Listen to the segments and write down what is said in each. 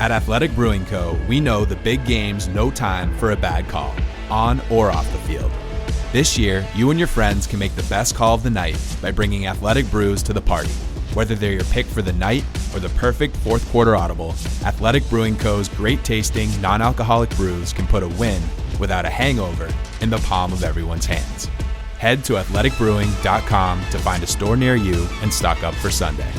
At Athletic Brewing Co., we know the big game's no time for a bad call, on or off the field. This year, you and your friends can make the best call of the night by bringing Athletic Brews to the party. Whether they're your pick for the night or the perfect fourth quarter audible, Athletic Brewing Co.'s great tasting, non-alcoholic brews can put a win without a hangover in the palm of everyone's hands. Head to athleticbrewing.com to find a store near you and stock up for Sunday.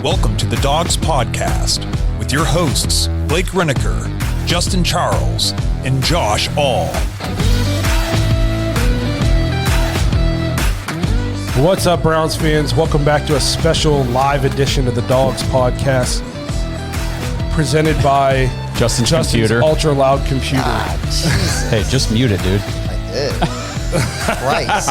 Welcome to the Dogs Podcast with your hosts, Blake Reneker, Justin Charles, and Josh All. What's up, Browns fans? Welcome back to a special live edition of the Dogs Podcast presented by Justin's computer. Ultra loud computer. Hey, just mute it, dude. I did. Christ.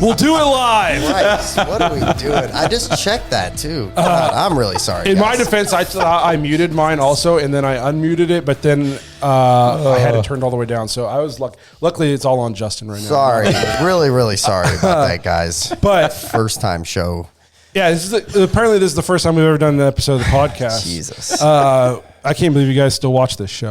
We'll do it live. Christ, what are we doing? I just checked that too. God, I'm really sorry. In guys. my defense, I muted mine also, and then I unmuted it, but then I had it turned all the way down. So I was luckily it's all on Justin right now. Sorry. Really sorry about that, guys. But first time show. Yeah, apparently this is the first time we've ever done an episode of the podcast. Jesus. I can't believe you guys still watch this show.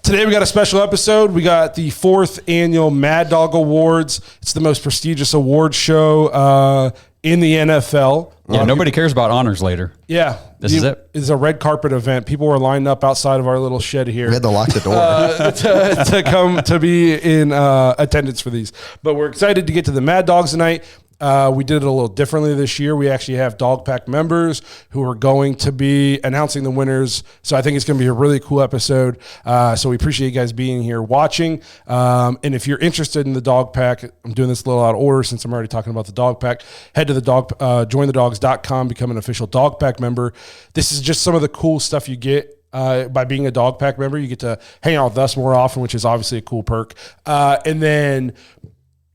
Today we got a special episode. We got the 4th Annual Mad Dawg Awards. It's the most prestigious award show in the NFL. Yeah, nobody cares about honors later. Yeah. This is it. It's a red carpet event. People were lined up outside of our little shed here. We had to lock the door. To come to be in attendance for these. But we're excited to get to the Mad Dogs tonight. We did it a little differently this year. We actually have Dog Pack members who are going to be announcing the winners. So I think it's going to be a really cool episode. So we appreciate you guys being here watching. And if you're interested in the Dog Pack, I'm doing this a little out of order since I'm already talking about the Dog Pack. Head to the jointhedogs.com, become an official Dog Pack member. This is just some of the cool stuff you get. By being a Dog Pack member, you get to hang out with us more often, which is obviously a cool perk. And then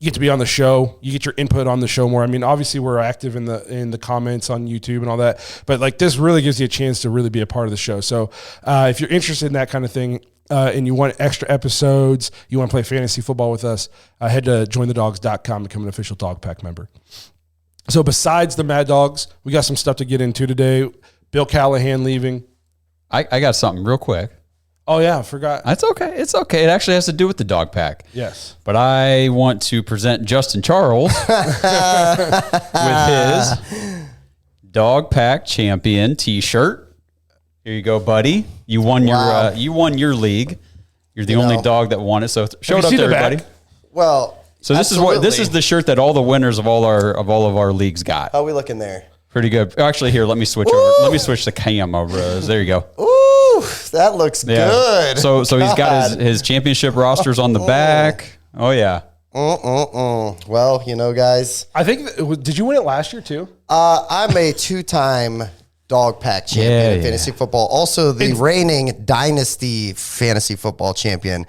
you get to be on the show. You get your input on the show more. I mean, obviously we're active in the comments on YouTube and all that, but like this really gives you a chance to really be a part of the show. So if you're interested in that kind of thing and you want extra episodes, you want to play fantasy football with us, head to jointhedogs.com, become an official Dog Pack member. So besides the Mad Dogs, we got some stuff to get into today. Bill Callahan leaving. I got something real quick. Oh, yeah, I forgot. It's okay. It's okay. It actually has to do with the Dog Pack. Yes. But I want to present Justin Charles with his Dog Pack Champion T-shirt. Here you go, buddy. You won your league. You're the only dog that won it. So show it up to everybody. Back? Well, so this is the shirt that all the winners of all of our leagues got. How are we looking there? Pretty good. Actually, here, let me switch over. Let me switch the cam over. There you go. Ooh, that looks good. So he's got his championship rosters on the back. Oh, yeah. Well, guys. I think, did you win it last year too? I'm a 2-time Dog Pack champion in fantasy football. Also the reigning Dynasty fantasy football champion.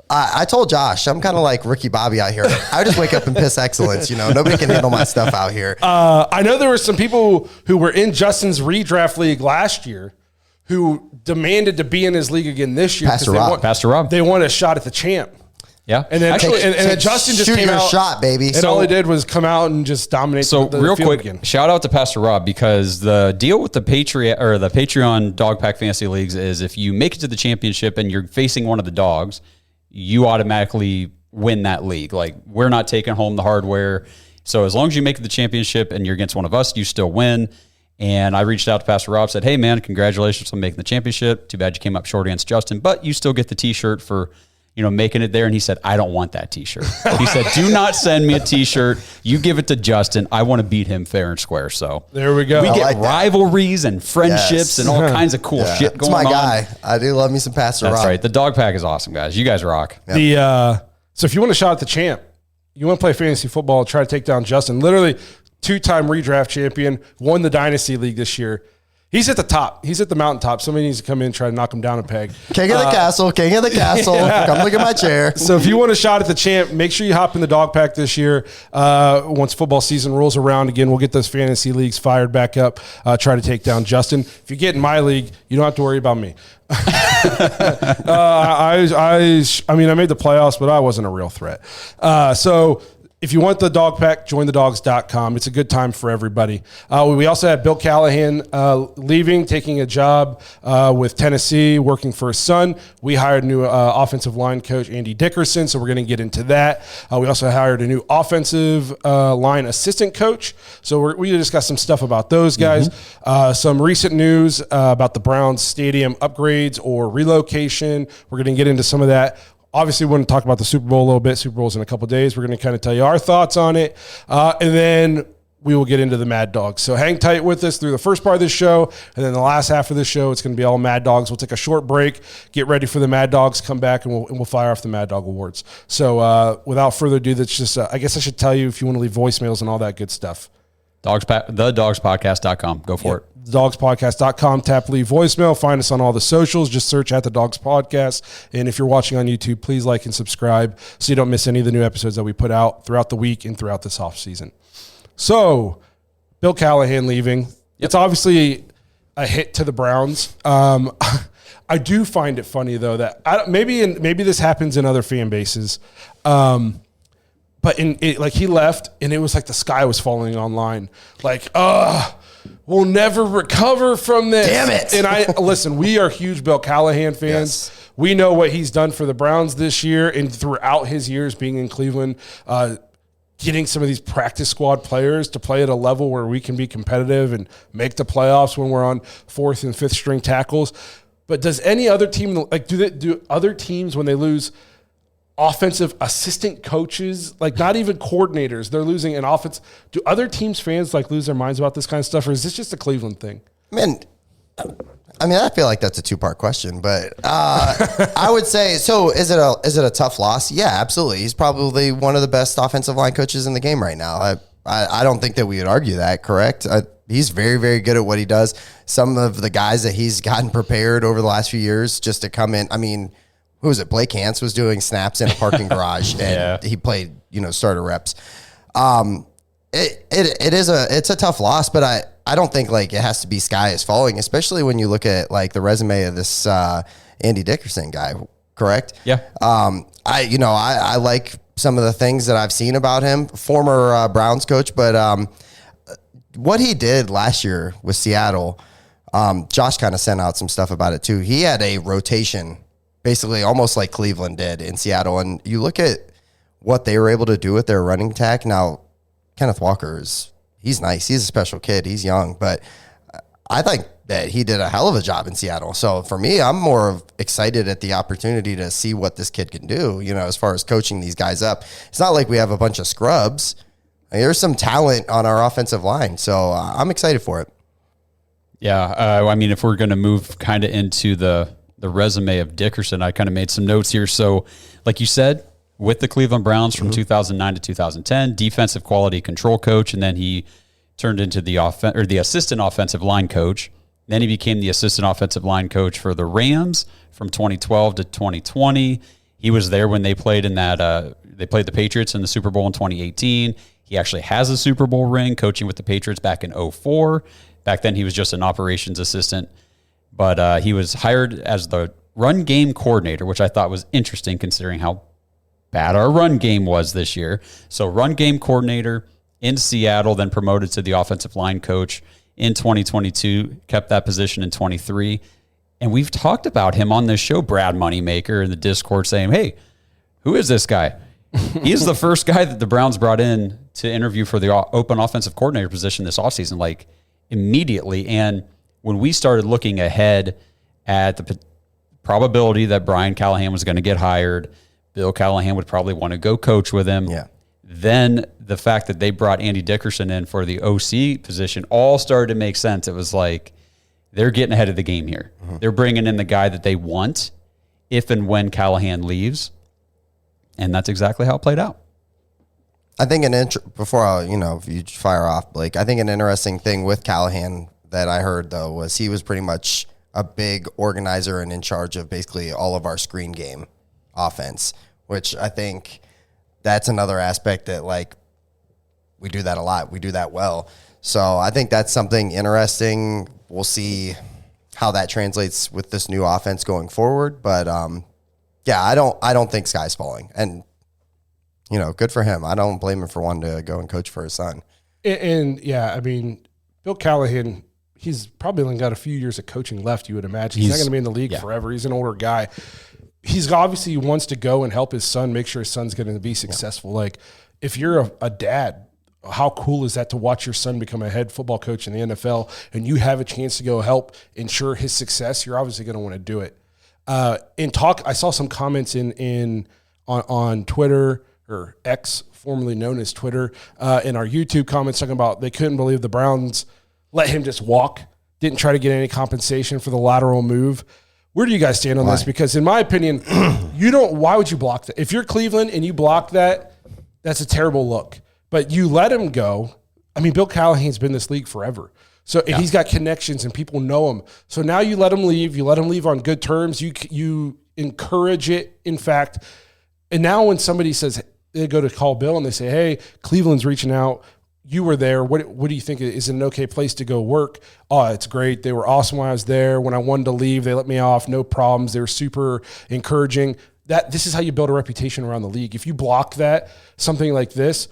I told Josh, I'm kind of like Ricky Bobby out here. I just wake up and piss excellence. Nobody can handle my stuff out here. I know there were some people who were in Justin's redraft league last year who demanded to be in his league again this year. Pastor Rob. They want a shot at the champ. Yeah. And then and Justin just came out. Shot, baby. And all he did was come out and just dominate the real field quick, again. Shout out to Pastor Rob, because the deal with the Patreon Dog Pack Fantasy Leagues is if you make it to the championship and you're facing one of the dogs, you automatically win that league. Like, we're not taking home the hardware. So as long as you make it to the championship and you're against one of us, you still win. And I reached out to Pastor Rob, said, hey, man, congratulations on making the championship. Too bad you came up short against Justin, but you still get the T-shirt for making it there. And he said, I don't want that T-shirt. He said, do not send me a T-shirt. You give it to Justin. I want to beat him fair and square. So there we go. We get rivalries and friendships and all kinds of cool shit going on. That's my guy. I do love me some Pastor Rob. That's right. The Dog Pack is awesome, guys. You guys rock. Yep. So if you want a shot at the champ, you want to play fantasy football, try to take down Justin. Literally 2-time redraft champion, won the Dynasty League this year. He's at the top. He's at the mountaintop. Somebody needs to come in and try to knock him down a peg. King of the castle. King of the castle. Come look at my chair. So if you want a shot at the champ, make sure you hop in the dog pack this year. Once football season rolls around again, we'll get those fantasy leagues fired back up. Try to take down Justin. If you get in my league, you don't have to worry about me. I mean, I made the playoffs, but I wasn't a real threat. So if you want the dog pack, jointhedogs.com. It's a good time for everybody. We also had Bill Callahan leaving, taking a job with Tennessee, working for his son. We hired a new offensive line coach, Andy Dickerson, so we're going to get into that. We also hired a new offensive line assistant coach. So we just got some stuff about those guys. Some recent news about the Browns stadium upgrades or relocation. We're going to get into some of that. Obviously, we want to talk about the Super Bowl a little bit. Super Bowl's in a couple of days. We're going to kind of tell you our thoughts on it. And then we will get into the Mad Dogs. So hang tight with us through the first part of this show. And then the last half of this show, it's going to be all Mad Dogs. We'll take a short break, get ready for the Mad Dogs, come back, and we'll fire off the Mad Dawg Awards. So without further ado, that's just, I guess I should tell you if you want to leave voicemails and all that good stuff. TheDogsPodcast.com. Go for it. TheDogsPodcast.com. Tap leave voicemail. Find us on all the socials. Just search at The Dogs Podcast. And if you're watching on YouTube, please like and subscribe so you don't miss any of the new episodes that we put out throughout the week and throughout this off season. So, Bill Callahan leaving. Yep. It's obviously a hit to the Browns. I do find it funny though that maybe this happens in other fan bases. But like he left and it was like the sky was falling online. Like, we'll never recover from this. Damn it. And listen, we are huge Bill Callahan fans. Yes. We know what he's done for the Browns this year and throughout his years being in Cleveland, getting some of these practice squad players to play at a level where we can be competitive and make the playoffs when we're on fourth and fifth string tackles. But does any other team, like do other teams when they lose offensive assistant coaches, like not even coordinators, they're losing an offense. Do other teams' fans like lose their minds about this kind of stuff, or is this just a Cleveland thing? Man, I mean, I feel like that's a two-part question, but I would say, so is it a tough loss? Yeah, absolutely. He's probably one of the best offensive line coaches in the game right now. I don't think that we would argue that, correct? He's very, very good at what he does. Some of the guys that he's gotten prepared over the last few years just to come in, I mean, who was it? Blake Hance was doing snaps in a parking garage, and he played, starter reps. It's a tough loss, but I don't think like it has to be sky is falling, especially when you look at like the resume of this Andy Dickerson guy. Correct? Yeah. I like some of the things that I've seen about him. Former Browns coach, but what he did last year with Seattle, Josh kind of sent out some stuff about it too. He had a rotation, basically almost like Cleveland did in Seattle. And you look at what they were able to do with their running attack. Now, Kenneth Walker he's nice. He's a special kid. He's young, but I think that he did a hell of a job in Seattle. So for me, I'm more excited at the opportunity to see what this kid can do, as far as coaching these guys up. It's not like we have a bunch of scrubs. There's some talent on our offensive line. So I'm excited for it. Yeah. I mean, if we're going to move kind of into the resume of Dickerson, I kind of made some notes here. So like you said, with the Cleveland Browns from 2009 to 2010, defensive quality control coach, and then he turned into the assistant offensive line coach. Then he became the assistant offensive line coach for the Rams from 2012 to 2020. He was there when they played they played the Patriots in the Super Bowl in 2018. He actually has a Super Bowl ring coaching with the Patriots back in 2004. Back then he was just an operations assistant. But he was hired as the run game coordinator, which I thought was interesting considering how bad our run game was this year. So run game coordinator in Seattle, then promoted to the offensive line coach in 2022, kept that position in 23. And we've talked about him on this show, Brad Moneymaker, in the Discord saying, hey, who is this guy? He's the first guy that the Browns brought in to interview for the open offensive coordinator position this offseason, like immediately. And when we started looking ahead at the probability that Brian Callahan was going to get hired, Bill Callahan would probably want to go coach with him. Yeah. Then the fact that they brought Andy Dickerson in for the OC position all started to make sense. It was like they're getting ahead of the game here. Mm-hmm. They're bringing in the guy that they want if and when Callahan leaves. And that's exactly how it played out. I think before if you fire off, Blake, I think an interesting thing with Callahan that I heard, though, was he was pretty much a big organizer and in charge of basically all of our screen game offense, which I think that's another aspect that, like, we do that a lot. We do that well. So I think that's something interesting. We'll see how that translates with this new offense going forward. But, yeah, I don't think sky's falling. And, you know, good for him. I don't blame him for wanting to go and coach for his son. And yeah, I mean, Bill Callahan, he's probably only got a few years of coaching left, you would imagine. He's not going to be in the league forever. He's an older guy. He's obviously wants to go and help his son, make sure his son's going to be successful. Like, if you're a dad, how cool is that to watch your son become a head football coach in the NFL and you have a chance to go help ensure his success? You're obviously going to want to do it. I saw some comments on Twitter, or X, formerly known as Twitter, in our YouTube comments talking about they couldn't believe the Browns let him just walk, didn't try to get any compensation for the lateral move. Where do you guys stand on this? Because in my opinion, why would you block that? If you're Cleveland and you block that, that's a terrible look. But you let him go. I mean, Bill Callahan's been in this league forever. So he's got connections and people know him. So now you let him leave. You let him leave on good terms. You encourage it, in fact. And now when somebody says, they go to call Bill and they say, hey, Cleveland's reaching out. You were there. What do you think? Is it an okay place to go work? Oh, it's great. They were awesome when I was there. When I wanted to leave, they let me off. No problems. They were super encouraging. This is how you build a reputation around the league. If you block that, something like this,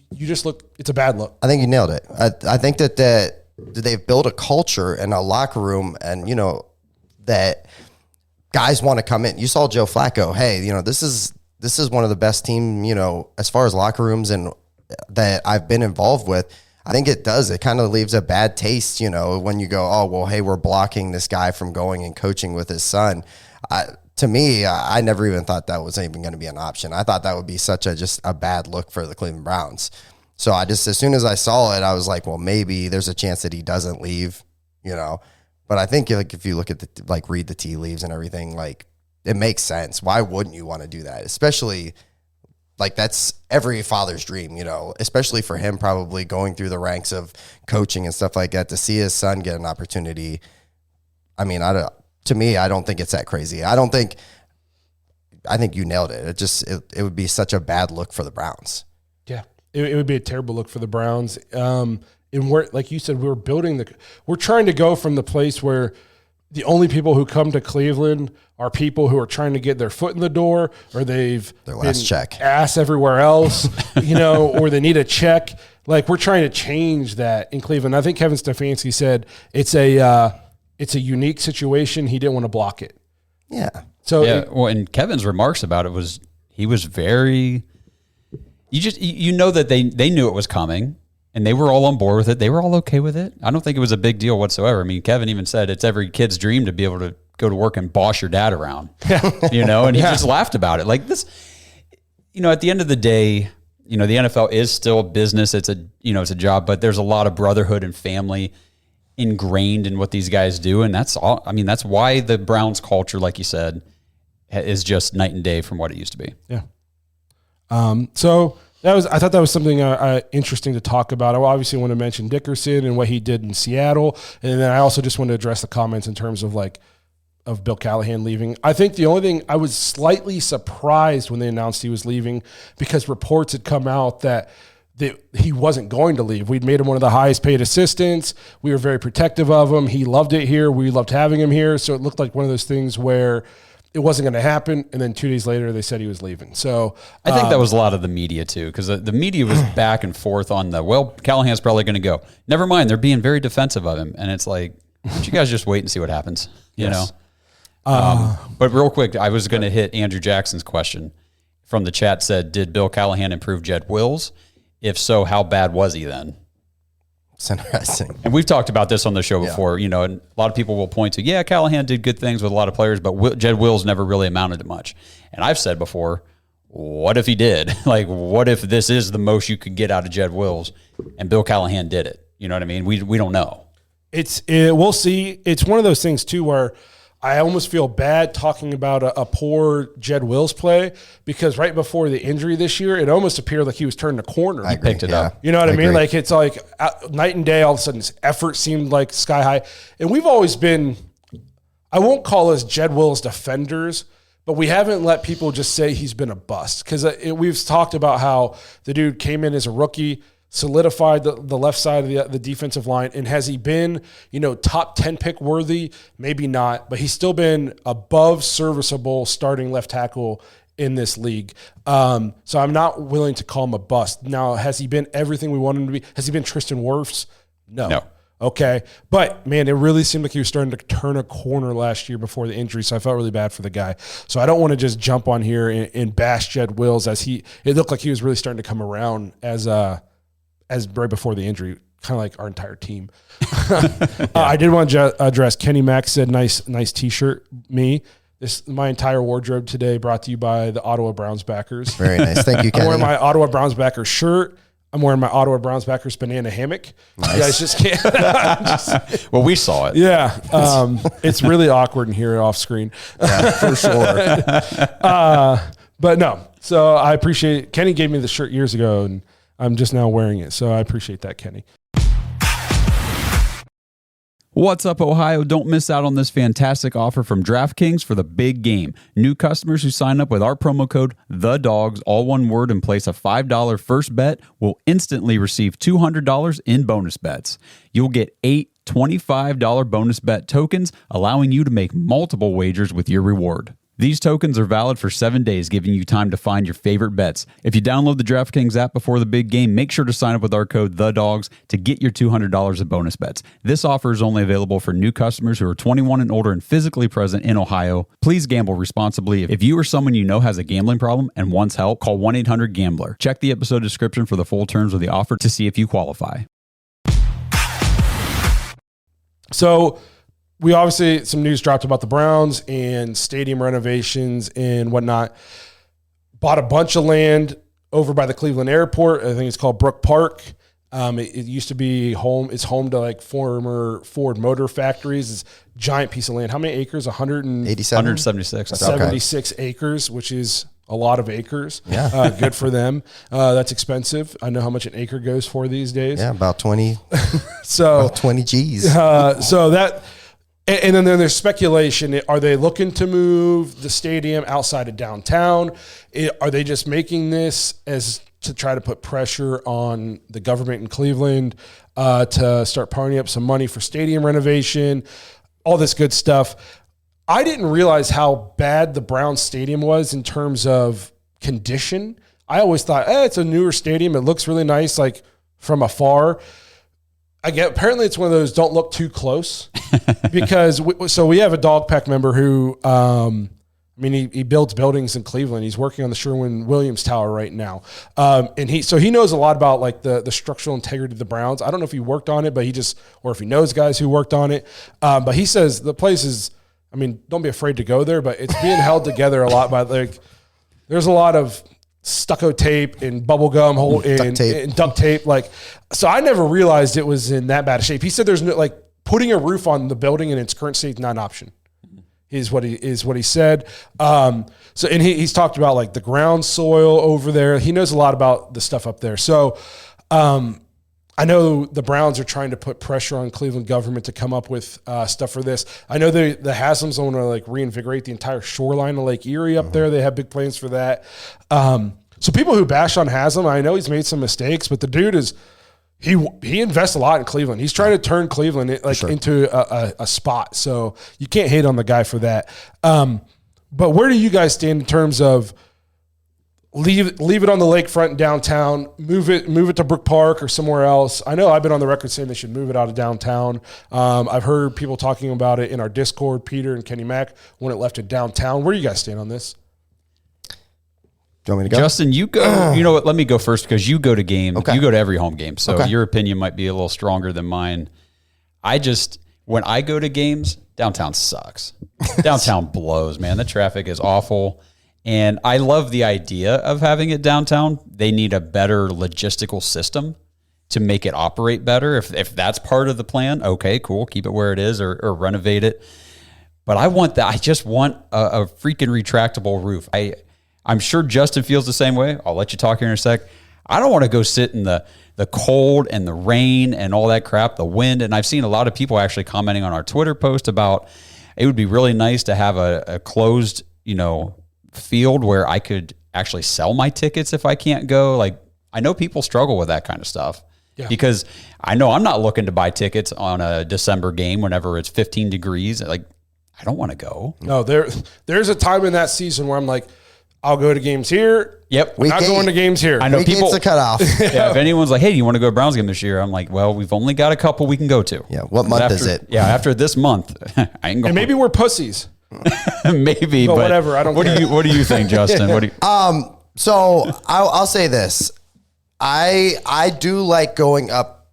you just look, it's a bad look. I think you nailed it. I think that they've built a culture and a locker room, and, you know, that guys want to come in. You saw Joe Flacco. Hey, you know, this is one of the best team, you know, as far as locker rooms and that I've been involved with. I think it does. It kind of leaves a bad taste, you know, when you go, oh, well, hey, we're blocking this guy from going and coaching with his son. To me, I never even thought that was even going to be an option. I thought that would be just a bad look for the Cleveland Browns. So as soon as I saw it, I was like, well, maybe there's a chance that he doesn't leave, you know. But I think, like, if you look at read the tea leaves and everything, like, it makes sense. Why wouldn't you want to do that? Especially, like, that's every father's dream, you know, especially for him probably going through the ranks of coaching and stuff like that, to see his son get an opportunity. I mean, to me, I don't think it's that crazy. I think you nailed it. It would be such a bad look for the Browns. Yeah, it would be a terrible look for the Browns. And we're, like you said, we're trying to go from the place where the only people who come to Cleveland are people who are trying to get their foot in the door, or they've their last check ass everywhere else, you know, or they need a check. Like, we're trying to change that in Cleveland. I think Kevin Stefanski said it's a unique situation. He didn't want to block it. Yeah. So and Kevin's remarks about it was, he was very, you know that they knew it was coming. And they were all on board with it. They were all okay with it. I don't think it was a big deal whatsoever. I mean, Kevin even said it's every kid's dream to be able to go to work and boss your dad around, you know, and he just laughed about it. Like this, you know, at the end of the day, you know, the NFL is still a business. It's a job, but there's a lot of brotherhood and family ingrained in what these guys do. And that's all. I mean, that's why the Browns culture, like you said, is just night and day from what it used to be. Yeah. I thought that was something interesting to talk about. I obviously want to mention Dickerson and what he did in Seattle, and then I also just want to address the comments in terms of of Bill Callahan leaving. I think the only thing, I was slightly surprised when they announced he was leaving, because reports had come out that he wasn't going to leave. We'd made him one of the highest paid assistants. We were very protective of him. He loved it here. We loved having him here. So it looked like one of those things where it wasn't going to happen, and then 2 days later they said he was leaving. So I think that was a lot of the media too, because the media was back and forth on Callahan's probably going to go. Never mind, they're being very defensive of him, and it's like, why don't you guys just wait and see what happens? You know. But real quick, I was going to hit Andrew Jackson's question from the chat. Said, did Bill Callahan improve Jed Wills? If so, how bad was he then? It's interesting. And we've talked about this on the show before, you know, and a lot of people will point to, Callahan did good things with a lot of players, but Jed Wills never really amounted to much. And I've said before, what if he did? Like, what if this is the most you could get out of Jed Wills and Bill Callahan did it? You know what I mean? We don't know. We'll see. It's one of those things too, where I almost feel bad talking about a poor Jed Wills play because right before the injury this year, it almost appeared like he was turning a corner. I agree, picked it up. You know what I mean? agree. Like it's like night and day. All of a sudden, his effort seemed like sky high, and we've always been. I won't call us Jed Wills defenders, but we haven't let people just say he's been a bust because we've talked about how the dude came in as a rookie, solidified the left side of the defensive line, and has he been, top 10 pick worthy? Maybe not, but he's still been above serviceable starting left tackle in this league. So I'm not willing to call him a bust. Now, has he been everything we want him to be? Has he been Tristan Wirfs? No. Okay. But, man, it really seemed like he was starting to turn a corner last year before the injury, so I felt really bad for the guy. So I don't want to just jump on here and bash Jed Wills as it looked like he was really starting to come around as right before the injury, kind of like our entire team. I did want to address Kenny Mack said, nice T-shirt, me. My entire wardrobe today brought to you by the Ottawa Browns backers. Very nice. Thank you, Kenny. I'm wearing my Ottawa Browns backers shirt. I'm wearing my Ottawa Browns backers banana hammock. Nice. You guys just can't. Well, we saw it. Yeah. It's really awkward in here off screen. Yeah, for sure. But no. So I appreciate Kenny gave me the shirt years ago, and I'm just now wearing it. So I appreciate that, Kenny. What's up, Ohio? Don't miss out on this fantastic offer from DraftKings for the big game. New customers who sign up with our promo code THEDOGS, all one word, and place a $5 first bet will instantly receive $200 in bonus bets. You'll get 8 $25 bonus bet tokens, allowing you to make multiple wagers with your reward. These tokens are valid for 7 days, giving you time to find your favorite bets. If you download the DraftKings app before the big game, make sure to sign up with our code THEDOGS to get your $200 of bonus bets. This offer is only available for new customers who are 21 and older and physically present in Ohio. Please gamble responsibly. If you or someone you know has a gambling problem and wants help, call 1-800-GAMBLER. Check the episode description for the full terms of the offer to see if you qualify. So we obviously, some news dropped about the Browns and stadium renovations and whatnot. Bought a bunch of land over by the Cleveland airport. I think it's called Brook Park. It used to be home. It's home to like former Ford Motor Factories. It's a giant piece of land. How many acres? 176. 76 acres, which is a lot of acres. Yeah. Good for them. That's expensive. I know how much an acre goes for these days. Yeah, about 20. So about 20 G's. So that. And then there's speculation. Are they looking to move the stadium outside of downtown? Are they just making this as to try to put pressure on the government in Cleveland to start partying up some money for stadium renovation, all this good stuff? I didn't realize how bad the Browns stadium was in terms of condition. I always thought, it's a newer stadium. It looks really nice, like from afar. Apparently it's one of those don't look too close because we have a Dog Pack member who, he builds buildings in Cleveland. He's working on the Sherwin-Williams Tower right now. And he knows a lot about like the structural integrity of the Browns. I don't know if he worked on it, but or if he knows guys who worked on it. But he says the place is, don't be afraid to go there, but it's being held together a lot by there's a lot of stucco tape and bubble gum and duct tape. So I never realized it was in that bad a shape. He said there's no, putting a roof on the building in its current state is not an option. Is what he said. He's talked about the ground soil over there. He knows a lot about the stuff up there. So I know the Browns are trying to put pressure on Cleveland government to come up with stuff for this. I know the Haslam's want to reinvigorate the entire shoreline of Lake Erie up there. They have big plans for that. So people who bash on Haslam, I know he's made some mistakes, but the dude he invests a lot in Cleveland. He's trying to turn Cleveland into a spot. So you can't hate on the guy for that. But where do you guys stand in terms of leave it on the lakefront downtown, move it to Brook Park or somewhere else? I know I've been on the record saying they should move it out of downtown. I've heard people talking about it in our Discord, Peter and Kenny Mack, when it left it downtown. Where do you guys stand on this? Do you want me to go? Justin, you go. You know what? Let me go first because you go to games. Okay. You go to every home game. So Okay. your opinion might be a little stronger than mine. When I go to games, downtown sucks. Downtown blows, man. The traffic is awful. And I love the idea of having it downtown. They need a better logistical system to make it operate better. If that's part of the plan, okay, cool. Keep it where it is or renovate it. But I want that. I just want a freaking retractable roof. I'm sure Justin feels the same way. I'll let you talk here in a sec. I don't want to go sit in the cold and the rain and all that crap, the wind. And I've seen a lot of people actually commenting on our Twitter post about it would be really nice to have a closed, field where I could actually sell my tickets if I can't go. Like, I know people struggle with that kind of stuff because I know I'm not looking to buy tickets on a December game whenever it's 15 degrees. Like, I don't want to go. No, there's a time in that season where I'm like, I'll go to games here. Yep. We're not going to games here. I know Week people. eight's the cutoff. Yeah. If anyone's like, hey, do you want to go to Browns game this year? I'm like, well, we've only got a couple we can go to. Yeah. What month is it? Yeah. After this month, I ain't going. And maybe we're pussies. Maybe, but whatever. I don't care. What do you think, Justin? What do you? So I'll say this. I do like going up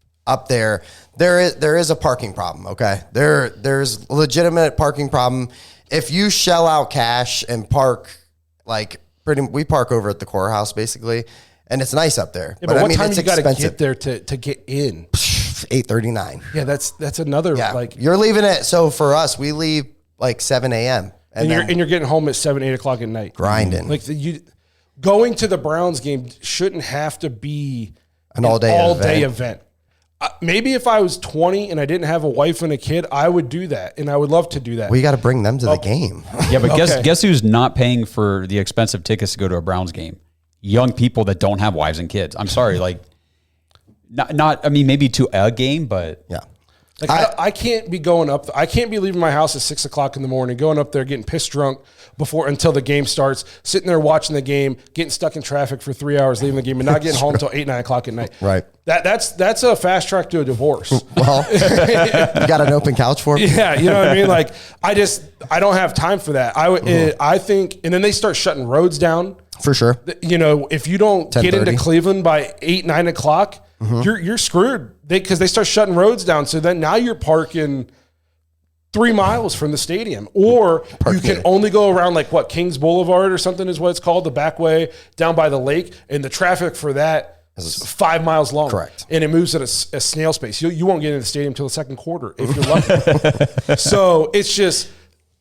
there. There is a parking problem. Okay. There's a legitimate parking problem. If you shell out cash and park, we park over at the courthouse basically, and it's nice up there. Yeah, but what time it's you got to expensive. get there to get in? 8:39. Yeah, that's another You're leaving it. So for us, we leave 7 a.m. and you're getting home at 7, 8 o'clock at night, grinding. Going to the Browns game shouldn't have to be an all-day event. Maybe if I was 20 and I didn't have a wife and a kid, I would do that, and I would love to do that. We got to bring them to the game. Yeah, but guess who's not paying for the expensive tickets to go to a Browns game? Young people that don't have wives and kids. I'm sorry, not. I mean, maybe to a game, but yeah. I can't be going up. I can't be leaving my house at 6 o'clock in the morning, going up there, getting pissed drunk until the game starts, sitting there watching the game, getting stuck in traffic for 3 hours, leaving the game, and not getting home until 8, 9 o'clock at night. Right. That's a fast track to a divorce. Well, you got an open couch for me? Yeah, you know what I mean? I don't have time for that. I think, and then they start shutting roads down. For sure. If you don't get into 10:30. Cleveland by 8, 9 o'clock, you're screwed. Because they start shutting roads down. So then now you're parking 3 miles from the stadium, or you can only go around Kings Boulevard or something is what it's called, the back way down by the lake, and the traffic for that is 5 miles long. Correct. And it moves at a snail's pace. You won't get into the stadium until the second quarter if you're lucky. So it's just.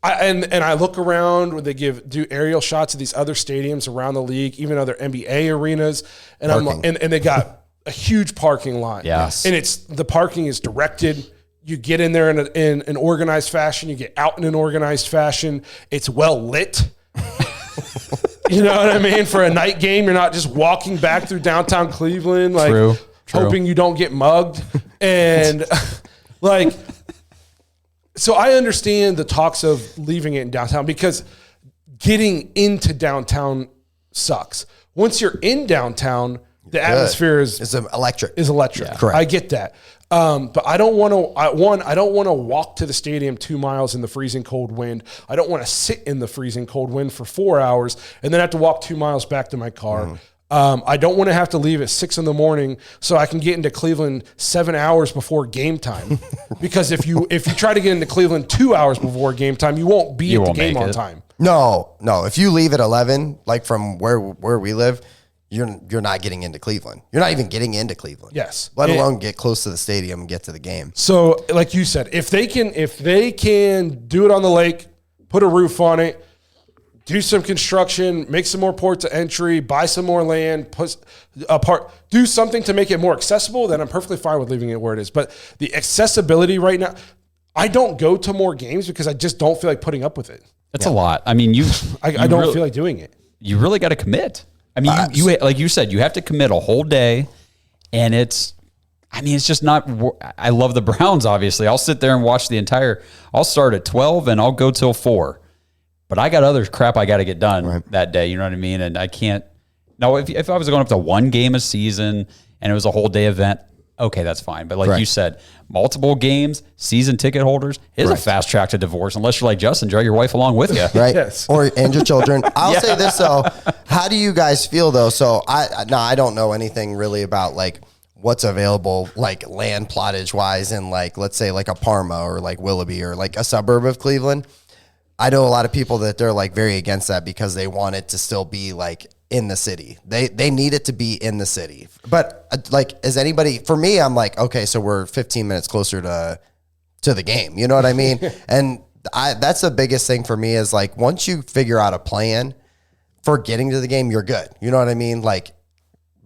I look around when they do aerial shots of these other stadiums around the league, even other NBA arenas, and and they got a huge parking lot. Yes. And the parking is directed. You get in there in an organized fashion. You get out in an organized fashion. It's well lit. You know what I mean? For a night game, you're not just walking back through downtown Cleveland, True. hoping you don't get mugged. And so I understand the talks of leaving it in downtown because getting into downtown sucks. Once you're in downtown, the atmosphere is electric. Yeah. Correct. I get that. But I don't want to, I don't want to walk to the stadium 2 miles in the freezing cold wind. I don't want to sit in the freezing cold wind for 4 hours and then have to walk 2 miles back to my car. I don't want to have to leave at 6 a.m. so I can get into Cleveland 7 hours before game time. Because if you try to get into Cleveland 2 hours before game time, you won't be at the game on time. No. If you leave at 11, from where we live, you're not getting into Cleveland. You're not even getting into Cleveland. Yes. Let alone get close to the stadium and get to the game. So, like you said, if they can do it on the lake, put a roof on it, do some construction, make some more ports of entry, buy some more land, do something to make it more accessible, then I'm perfectly fine with leaving it where it is. But the accessibility right now, I don't go to more games because I just don't feel like putting up with it. That's a lot. I mean, I don't feel like doing it. You really got to commit. I mean, you like you said, you have to commit a whole day, and it's just not. I love the Browns, obviously. I'll sit there and watch I'll start at 12 and I'll go till 4. But I got other crap I got to get done that day. You know what I mean? And I can't. Now, if I was going up to one game a season and it was a whole day event, okay, that's fine. But like you said, multiple games, season ticket holders, is a fast track to divorce unless you're like Justin, drag your wife along with you. Right. Yes. And your children. I'll say this though. How do you guys feel though? So I don't know anything really about what's available land plottage wise in let's say a Parma or Willoughby or a suburb of Cleveland. I know a lot of people that they're very against that because they want it to still be in the city. They need it to be in the city. But is anybody, for me, I'm okay, so we're 15 minutes closer to the game. You know what I mean? And that's the biggest thing for me is like once you figure out a plan for getting to the game, you're good. You know what I mean? Like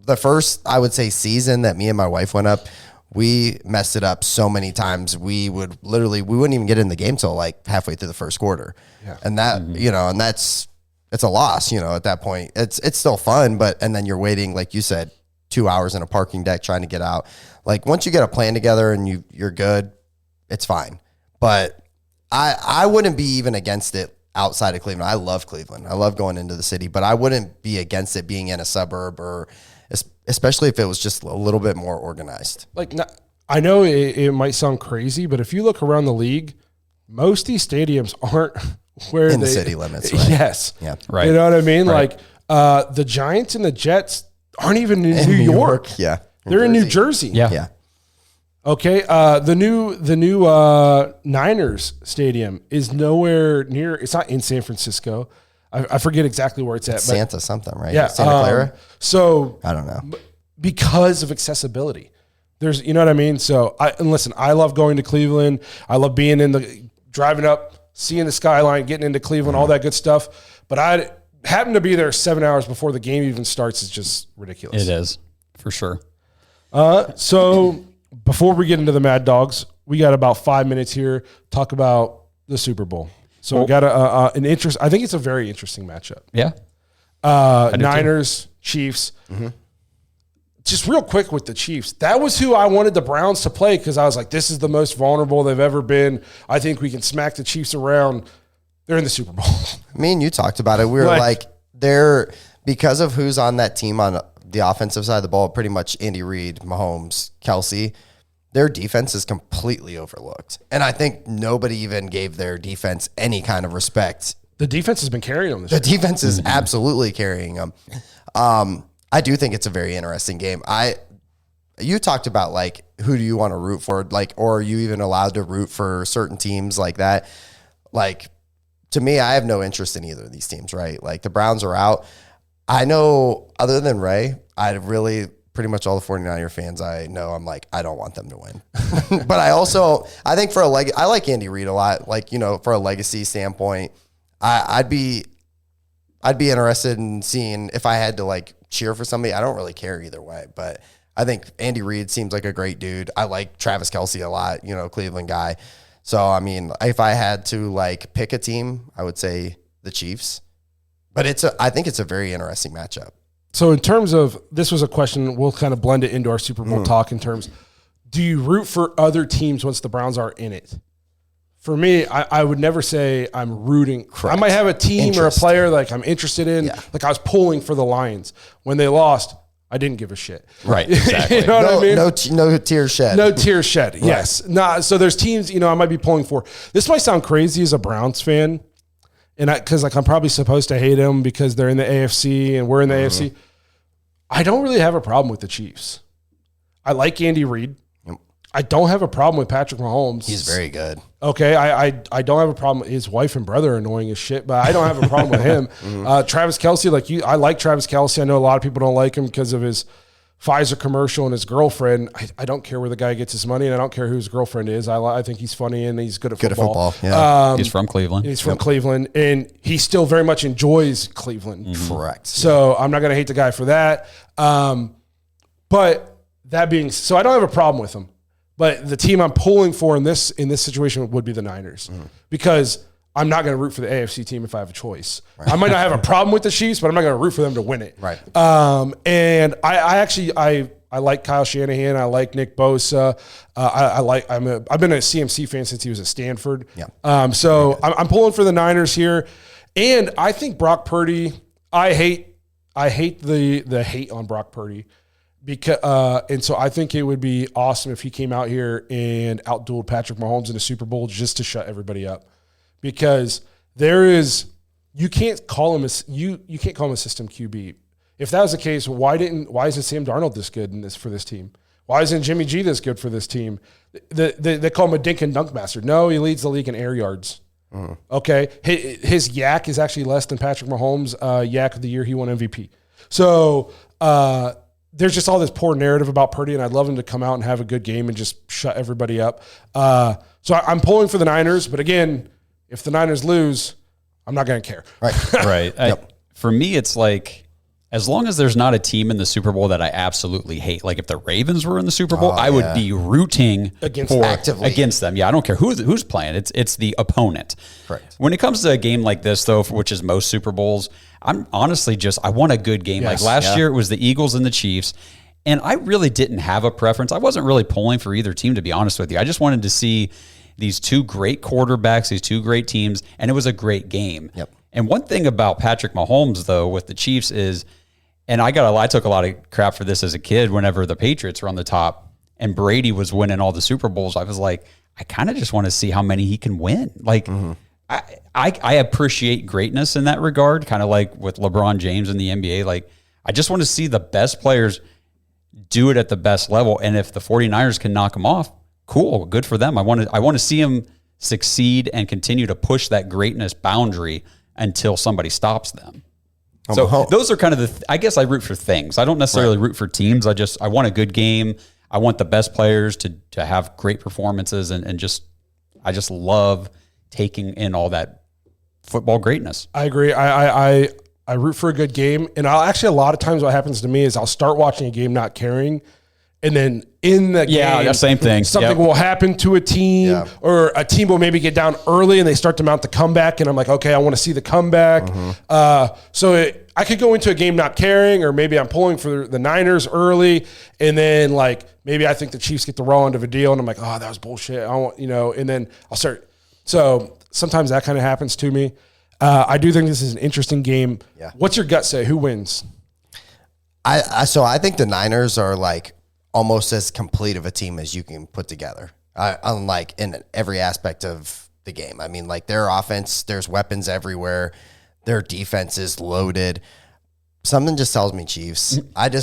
the first, I would say, season that me and my wife went up, we messed it up so many times. We wouldn't even get in the game till like halfway through the first quarter. Yeah. And that, it's a loss, at that point. It's still fun, and then you're waiting, like you said, 2 hours in a parking deck trying to get out. Like once you get a plan together and you're good, it's fine. But I wouldn't be even against it outside of Cleveland. I love Cleveland. I love going into the city, but I wouldn't be against it being in a suburb, or especially if it was just a little bit more organized. Like, I know it might sound crazy, but if you look around the league, most of these stadiums aren't where in the city limits, right? Yes. Yeah. Right. You know what I mean? Right. Like the Giants and the Jets aren't even in New York. Yeah. They're in New Jersey. Yeah. Okay. The new Niners stadium is nowhere near. It's not in San Francisco. I forget exactly where it's at. Santa something, right? Yeah. Santa Clara. So I don't know. Because of accessibility, there's, you know what I mean? So listen, I love going to Cleveland. I love being driving up, seeing the skyline, getting into Cleveland, all that good stuff. But I happen to be there 7 hours before the game even starts. Is just ridiculous. It is, for sure. So before we get into the Mad Dogs, we got about 5 minutes here. Talk about the Super Bowl. So we got an interest. I think it's a very interesting matchup. Yeah. Niners, Chiefs. Mm-hmm. Just real quick with the Chiefs. That was who I wanted the Browns to play because I was like, this is the most vulnerable they've ever been. I think we can smack the Chiefs around. They're in the Super Bowl. Me and you talked about it. We were like they're, because of who's on that team on the offensive side of the ball, pretty much Andy Reid, Mahomes, Kelsey, their defense is completely overlooked. And I think nobody even gave their defense any kind of respect. The defense has been carrying them this year. The defense is absolutely carrying them. I do think it's a very interesting game. You talked about like, who do you want to root for? Like, or are you even allowed to root for certain teams like that? Like, to me, I have no interest in either of these teams, right? Like the Browns are out. I know other than Ray, pretty much all the 49er fans I know, I'm like, I don't want them to win. But I think I like Andy Reid a lot. Like, for a legacy standpoint, I'd be interested in seeing if I had to like cheer for somebody. I don't really care either way, but I think Andy Reid seems like a great dude. I like Travis Kelsey a lot, Cleveland guy. So, I mean, if I had to like pick a team, I would say the Chiefs. But I think it's a very interesting matchup. So in terms of, this was a question, we'll kind of blend it into our Super Bowl talk in terms, do you root for other teams once the Browns are in it? For me, I would never say I'm rooting. Correct. I might have a team or a player like I'm interested in. Yeah. Like I was pulling for the Lions. When they lost, I didn't give a shit. Right, exactly. You know what I mean? No tears shed. No tears shed, right. Yes. So there's teams, I might be pulling for. This might sound crazy as a Browns fan, and because I'm probably supposed to hate them because they're in the AFC and we're in the AFC. I don't really have a problem with the Chiefs. I like Andy Reid. Yep. I don't have a problem with Patrick Mahomes. He's very good. Okay, I don't have a problem. His wife and brother are annoying as shit, but I don't have a problem with him. Travis Kelce, I like Travis Kelce. I know a lot of people don't like him because of his Pfizer commercial and his girlfriend. I don't care where the guy gets his money, and I don't care who his girlfriend is. I think he's funny and he's good at football. Yeah. He's from Cleveland. He's from Cleveland, and he still very much enjoys Cleveland. Mm-hmm. Correct. So I'm not going to hate the guy for that. But that being so, I don't have a problem with him. But the team I'm pulling for in this situation would be the Niners because I'm not going to root for the AFC team if I have a choice. Right. I might not have a problem with the Chiefs, but I'm not going to root for them to win it. Right. And I like Kyle Shanahan. I like Nick Bosa. I've been a CMC fan since he was at Stanford. Yeah. So I'm pulling for the Niners here, and I think Brock Purdy. I hate the hate on Brock Purdy. And so I think it would be awesome if he came out here and outdueled Patrick Mahomes in a Super Bowl just to shut everybody up, because you can't call him a system QB. If that was the case, why isn't Sam Darnold this good for this team? Why isn't Jimmy G this good for this team? They call him a dink and dunk master. No, he leads the league in air yards. Okay, his yak is actually less than Patrick Mahomes' yak of the year he won MVP. So. There's just all this poor narrative about Purdy, and I'd love him to come out and have a good game and just shut everybody up. So I'm pulling for the Niners, but again, If the Niners lose, I'm not going to care. Right. Right. For me, it's like, as long as there's not a team in the Super Bowl that I absolutely hate, like if the Ravens were in the Super Bowl, I would be rooting against them. Yeah, I don't care who's playing. It's the opponent. Correct. When it comes to a game like this, though, which is most Super Bowls, I'm honestly I want a good game. Yes. Like last year, it was the Eagles and the Chiefs, and I really didn't have a preference. I wasn't really pulling for either team, to be honest with you. I just wanted to see these two great quarterbacks, these two great teams, and it was a great game. Yep. And one thing about Patrick Mahomes, though, with the Chiefs is, and I took a lot of crap for this as a kid whenever the Patriots were on the top and Brady was winning all the Super Bowls. I was like, I kind of just want to see how many he can win. Like, I appreciate greatness in that regard, kind of like with LeBron James in the NBA. Like, I just want to see the best players do it at the best level. And if the 49ers can knock them off, cool, good for them. I want to see them succeed and continue to push that greatness boundary until somebody stops them. So those are kind of I guess I root for things. I don't necessarily root for teams. I want a good game. I want the best players to have great performances and I just love taking in all that football greatness. I agree. I root for a good game. And I'll actually, a lot of times what happens to me is I'll start watching a game not caring. And then in the game, same thing. Something will happen to a team, or a team will maybe get down early and they start to mount the comeback. And I'm like, okay, I want to see the comeback. I could go into a game not caring, or maybe I'm pulling for the Niners early, and then like maybe I think the Chiefs get the raw end of a deal, and I'm like, oh, that was bullshit. I want, and then I'll start. So sometimes that kind of happens to me. I do think this is an interesting game. Yeah. What's your gut say? Who wins? So I think the Niners are like almost as complete of a team as you can put together. Unlike in every aspect of the game. I mean, like their offense, there's weapons everywhere. Their defense is loaded. Something just tells me Chiefs. I have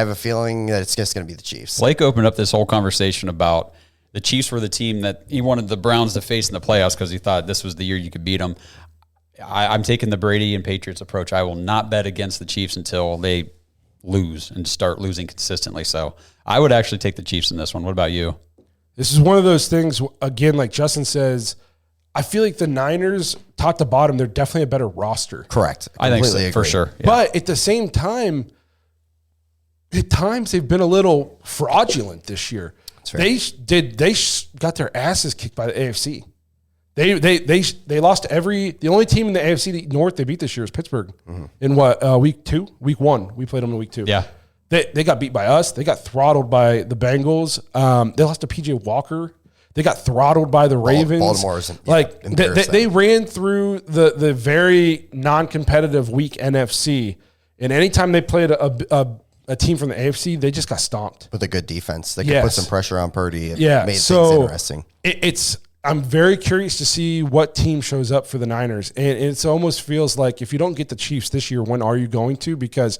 a feeling that it's just going to be the Chiefs. Blake opened up this whole conversation about the Chiefs were the team that he wanted the Browns to face in the playoffs because he thought this was the year you could beat them. I'm taking the Brady and Patriots approach. I will not bet against the Chiefs until they lose and start losing consistently. So I would actually take the Chiefs in this one. What about you? This is one of those things, again, like Justin says, I feel like the Niners, top to bottom, they're definitely a better roster. Correct. I think so, for sure. Yeah. But at the same time, at times they've been a little fraudulent this year. They got their asses kicked by the AFC. They lost the only team in the AFC North they beat this year is Pittsburgh. In week 2? Week 1. We played them in week 2. Yeah. They got beat by us. They got throttled by the Bengals. They lost to PJ Walker. They got throttled by the Ravens. Baltimore's they ran through the very non-competitive weak NFC. And anytime they played a team from the AFC, they just got stomped. With a good defense. They could put some pressure on Purdy. It made things interesting. I'm very curious to see what team shows up for the Niners. And it almost feels like if you don't get the Chiefs this year, when are you going to? Because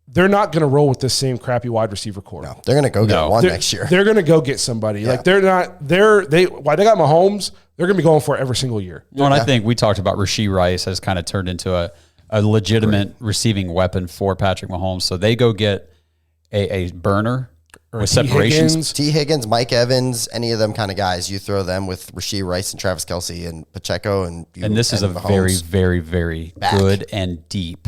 they're not going to roll with this same crappy wide receiver core. No, they're going to go get one next year. They're going to go get somebody. Yeah. Like they got Mahomes, they're going to be going for it every single year. Well, and I think we talked about Rashee Rice has kind of turned into a legitimate receiving weapon for Patrick Mahomes. So they go get a burner with separations. T. Higgins, Mike Evans, any of them kind of guys. You throw them with Rashee Rice and Travis Kelce and Pacheco. And this is a very, very, very good and deep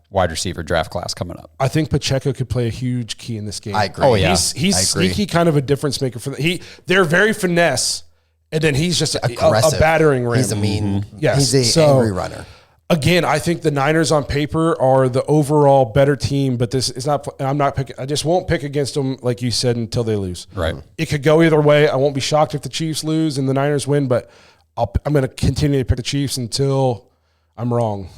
wide receiver draft class coming up. I think Pacheco could play a huge key in this game. I agree. Oh, yeah. He's sneaky kind of a difference maker for them. They're very finesse, and then he's just a battering ram. He's a mean, yes. He's an angry runner. Again, I think the Niners on paper are the overall better team, but this is not. I'm not picking. I just won't pick against them, like you said, until they lose. Right. It could go either way. I won't be shocked if the Chiefs lose and the Niners win, but I'm going to continue to pick the Chiefs until I'm wrong.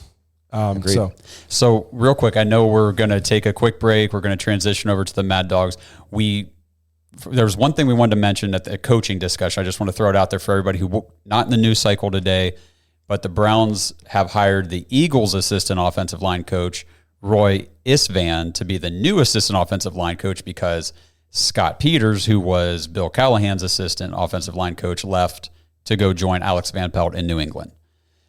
So real quick, I know we're going to take a quick break. We're going to transition over to the Mad Dogs. There's one thing we wanted to mention at the coaching discussion. I just want to throw it out there for everybody who not in the news cycle today. But the Browns have hired the Eagles' assistant offensive line coach, Roy Isvan, to be the new assistant offensive line coach because Scott Peters, who was Bill Callahan's assistant offensive line coach, left to go join Alex Van Pelt in New England.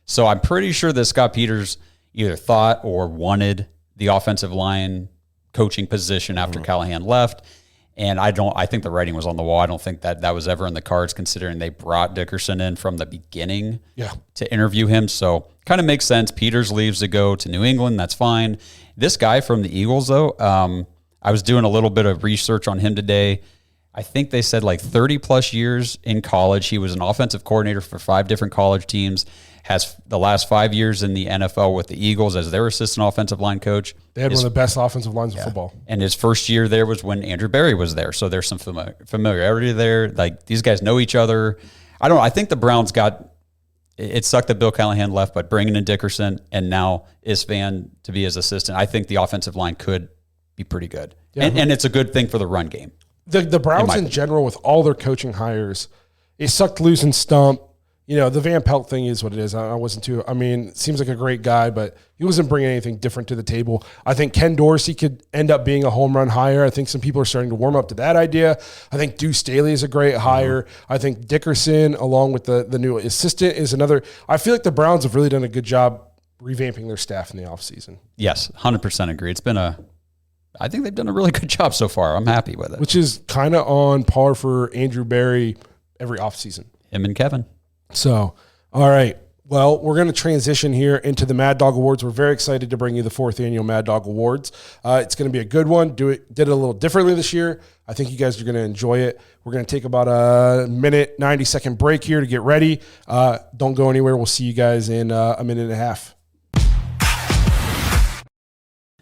So I'm pretty sure that Scott Peters either thought or wanted the offensive line coaching position after Callahan left. And I think the writing was on the wall. I don't think that was ever in the cards, considering they brought Dickerson in from the beginning to interview him. So kind of makes sense. Peters leaves to go to New England. That's fine. This guy from the Eagles, though, I was doing a little bit of research on him today. I think they said like 30 plus years in college. He was an offensive coordinator for 5 different college teams, has the last 5 years in the NFL with the Eagles as their assistant offensive line coach. They had one of the best offensive lines of football. And his first year there was when Andrew Berry was there. So there's some familiarity there. Like, these guys know each other. I don't know. I think the Browns it sucked that Bill Callahan left, but bringing in Dickerson and now Isvan to be his assistant, I think the offensive line could be pretty good. Yeah. And it's a good thing for the run game. The Browns in general, with all their coaching hires, it sucked losing Stump. You know, the Van Pelt thing is what it is. Seems like a great guy, but he wasn't bringing anything different to the table. I think Ken Dorsey could end up being a home run hire. I think some people are starting to warm up to that idea. I think Deuce Staley is a great hire. I think Dickerson, along with the new assistant, is another. I feel like the Browns have really done a good job revamping their staff in the offseason. Yes, 100% agree. I think they've done a really good job so far. I'm happy with it. Which is kind of on par for Andrew Berry every offseason. Him and Kevin. So, all right. Well, we're going to transition here into the Mad Dawg Awards. We're very excited to bring you the 4th Annual Mad Dawg Awards. It's going to be a good one. Did it a little differently this year. I think you guys are going to enjoy it. We're going to take about a minute, 90-second break here to get ready. Don't go anywhere. We'll see you guys in a minute and a half.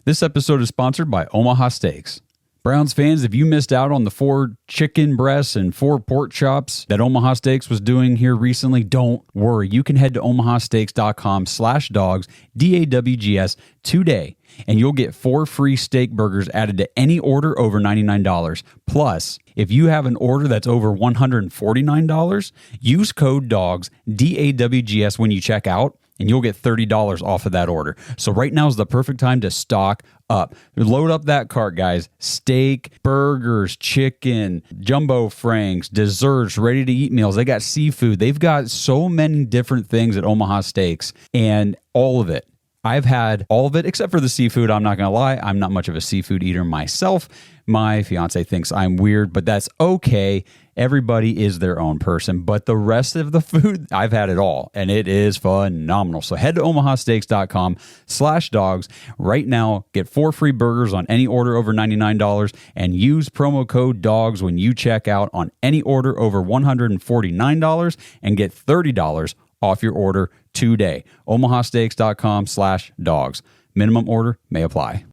This episode is sponsored by Omaha Steaks. Browns fans, if you missed out on the 4 chicken breasts and 4 pork chops that Omaha Steaks was doing here recently, don't worry. You can head to omahasteaks.com/dogs, DAWGS, today, and you'll get 4 free steak burgers added to any order over $99. Plus, if you have an order that's over $149, use code DOGS, DAWGS, when you check out, and you'll get $30 off of that order. So right now is the perfect time to stock up. Load up that cart, guys. Steak, burgers, chicken, jumbo franks, desserts, ready-to-eat meals. They got seafood. They've got so many different things at Omaha Steaks, and all of it. I've had all of it except for the seafood. I'm not going to lie. I'm not much of a seafood eater myself. My fiance thinks I'm weird, but that's okay. Everybody is their own person. But the rest of the food, I've had it all, and it is phenomenal. So head to omahasteaks.com/dogs right now. Get 4 free burgers on any order over $99 and use promo code DOGS when you check out on any order over $149 and get $30 off your order today. omahasteaks.com/dogs. Minimum order may apply.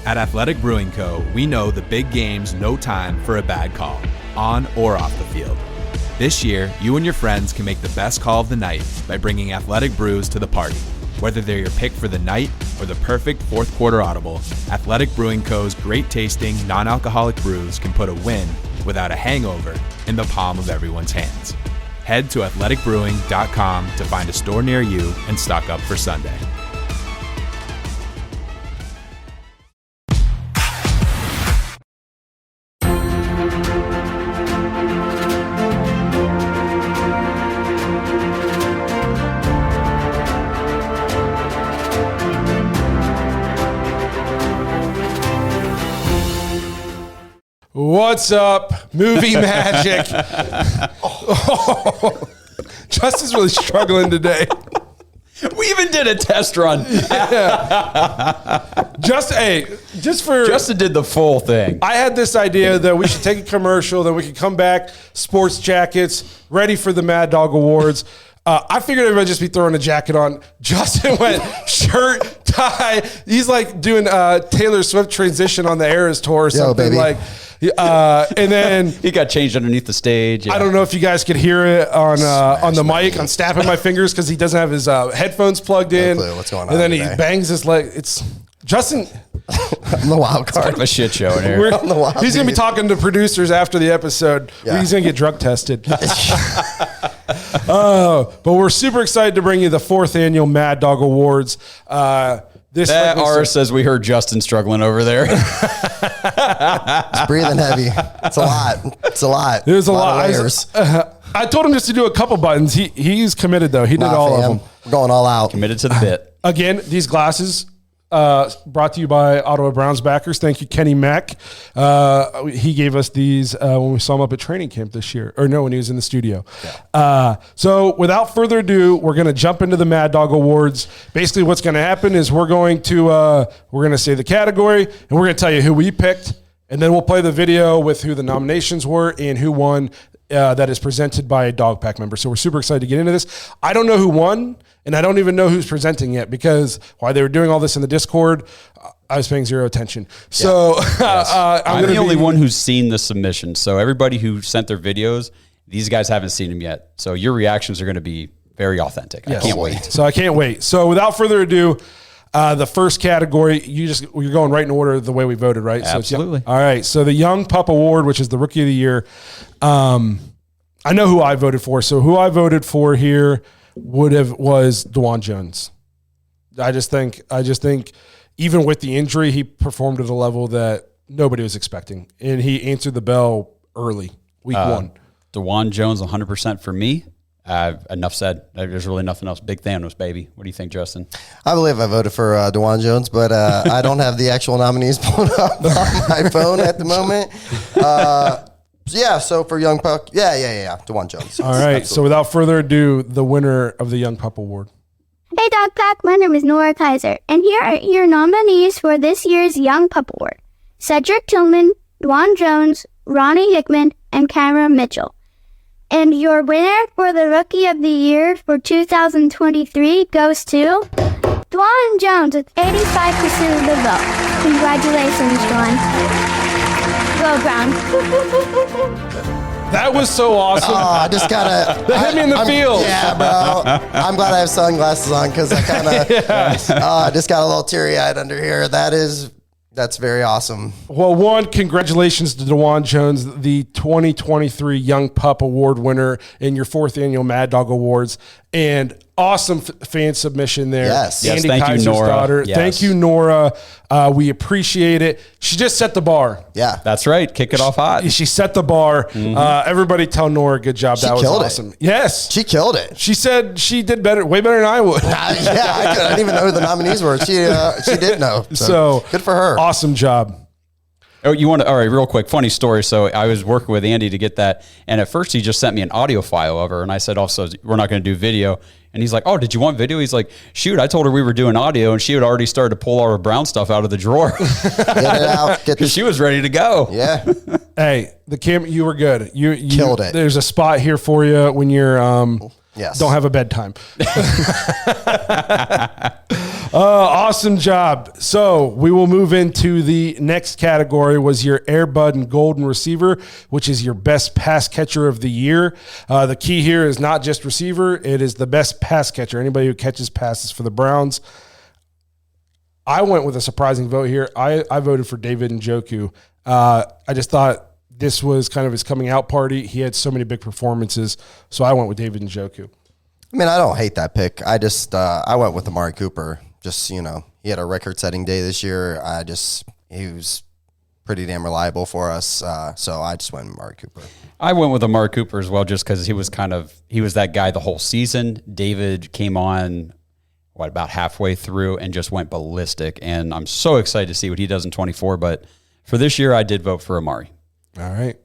At Athletic Brewing Co., we know the big game's no time for a bad call, on or off the field. This year, you and your friends can make the best call of the night by bringing Athletic brews to the party. Whether they're your pick for the night or the perfect fourth quarter audible, Athletic Brewing Co.'s great tasting, non-alcoholic brews can put a win without a hangover in the palm of everyone's hands. Head to athleticbrewing.com to find a store near you and stock up for Sunday. What's up, movie magic? Justin's really struggling today. We even did a test run. Justin did the full thing. I had this idea that we should take a commercial, then we could come back, sports jackets, ready for the Mad Dawg Awards. I figured everybody just be throwing a jacket on. Justin went shirt, tie. He's like doing Taylor Swift transition on the Eras tour or something. Baby. And then he got changed underneath the stage. Yeah. I don't know if you guys could hear it on the mic. I'm snapping my fingers because he doesn't have his headphones plugged in. No clue what's going on. And then today. he bangs his leg. It's Justin. I'm the wild card. It's kind of a shit show in here. He's going to be talking to producers after the episode. Yeah. He's going to get drug tested. But we're super excited to bring you the 4th Annual Mad Dawg Awards. That R says we heard Justin struggling over there. He's breathing heavy. It's a lot. There's a lot. Of layers. I told him just to do a couple buttons. He's committed, though. He did all of them. We're going all out. Committed to the bit. Again, these glasses, brought to you by Ottawa Browns backers. Thank you, Kenny Mack. He gave us these when we saw him up at training camp this year. Or no, when he was in the studio. Yeah. So without further ado, we're going to jump into the Mad Dawg Awards. Basically what's going to happen is we're going to say the category, and we're going to tell you who we picked, and then we'll play the video with who the nominations were and who won. That is presented by a Dog Pack member. So we're super excited to get into this. I don't know who won, and I don't even know who's presenting yet, because while they were doing all this in the Discord, I was paying zero attention. So I'm the only one who's seen the submission. So everybody who sent their videos, these guys haven't seen them yet. So your reactions are going to be very authentic. Yes. I can't wait. So I can't wait. So without further ado, the first category, you're going right in order the way we voted, right? Absolutely. So all right. So the Young Pup Award, which is the Rookie of the Year. I know who I voted for. So who I voted for here was DeJuan Jones. I just think even with the injury, he performed at a level that nobody was expecting, and he answered the bell early, week one. DeJuan Jones, 100% for me. Enough said. There's really nothing else. Big Thanos, baby. What do you think, Justin? I believe I voted for DeJuan Jones, but I don't have the actual nominees pulled up on my phone at the moment. So for Young Pup, DeJuan Jones. All right. Absolutely. So without further ado, the winner of the Young Pup Award. Hey, Dog Pack. My name is Nora Kaiser, and here are your nominees for this year's Young Pup Award: Cedric Tillman, DeJuan Jones, Ronnie Hickman, and Cameron Mitchell. And your winner for the Rookie of the Year for 2023 goes to DeJuan Jones with 85% of the vote. Congratulations, DeJuan. Go Brown. That was so awesome. I just gotta. They hit me in the field. Yeah, bro. I'm glad I have sunglasses on, because I kind of just got a little teary-eyed under here. That's very awesome. Well, congratulations to DeJuan Jones, the 2023 Young Pup Award winner in your 4th Annual Mad Dawg Awards. And awesome fan submission there. Yes. Andy Thank Kaiser's you, Nora. daughter. Yes. Thank you, Nora. We appreciate it. She just set the bar. Yeah. That's right. Kick it off hot. She set the bar. Everybody tell Nora good job. That was awesome. Yes. She killed it. She said she did better, way better than I would. I didn't even know who the nominees were. She did know. So good for her. Awesome job. Oh, all right, real quick, funny story. So I was working with Andy to get that, and at first he just sent me an audio file of her, and I said, also, we're not going to do video. And he's like, oh, did you want video? He's like, shoot, I told her we were doing audio, and she had already started to pull all her Brown stuff out of the drawer. Get it out. Because she was ready to go. Yeah. Hey, the camera, you were good. You killed it. There's a spot here for you when you're yes. don't have a bedtime. Awesome job. So we will move into the next category, was your Air Bud and Golden Receiver, which is your best pass catcher of the year. The key here is not just receiver. It is the best pass catcher. Anybody who catches passes for the Browns. I went with a surprising vote here. I voted for David Njoku. I just thought this was kind of his coming out party. He had so many big performances. So I went with David Njoku. I mean, I don't hate that pick. I went with Amari Cooper. Just, he had a record-setting day this year. He was pretty damn reliable for us. So I just went with Amari Cooper. I went with Amari Cooper as well, just because he was that guy the whole season. David came on, about halfway through and just went ballistic. And I'm so excited to see what he does in 24. But for this year, I did vote for Amari. All right,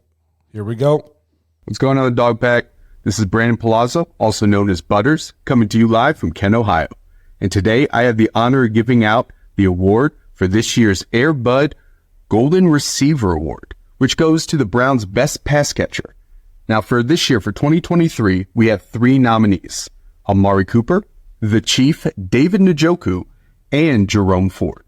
here we go. What's going on, the Dog Pack? This is Brandon Palazzo, also known as Butters, coming to you live from Kent, Ohio. And today I have the honor of giving out the award for this year's Air Bud Golden Receiver Award, which goes to the Browns' best pass catcher. Now for this year, for 2023, we have 3 nominees: Amari Cooper, the Chief David Njoku, and Jerome Ford.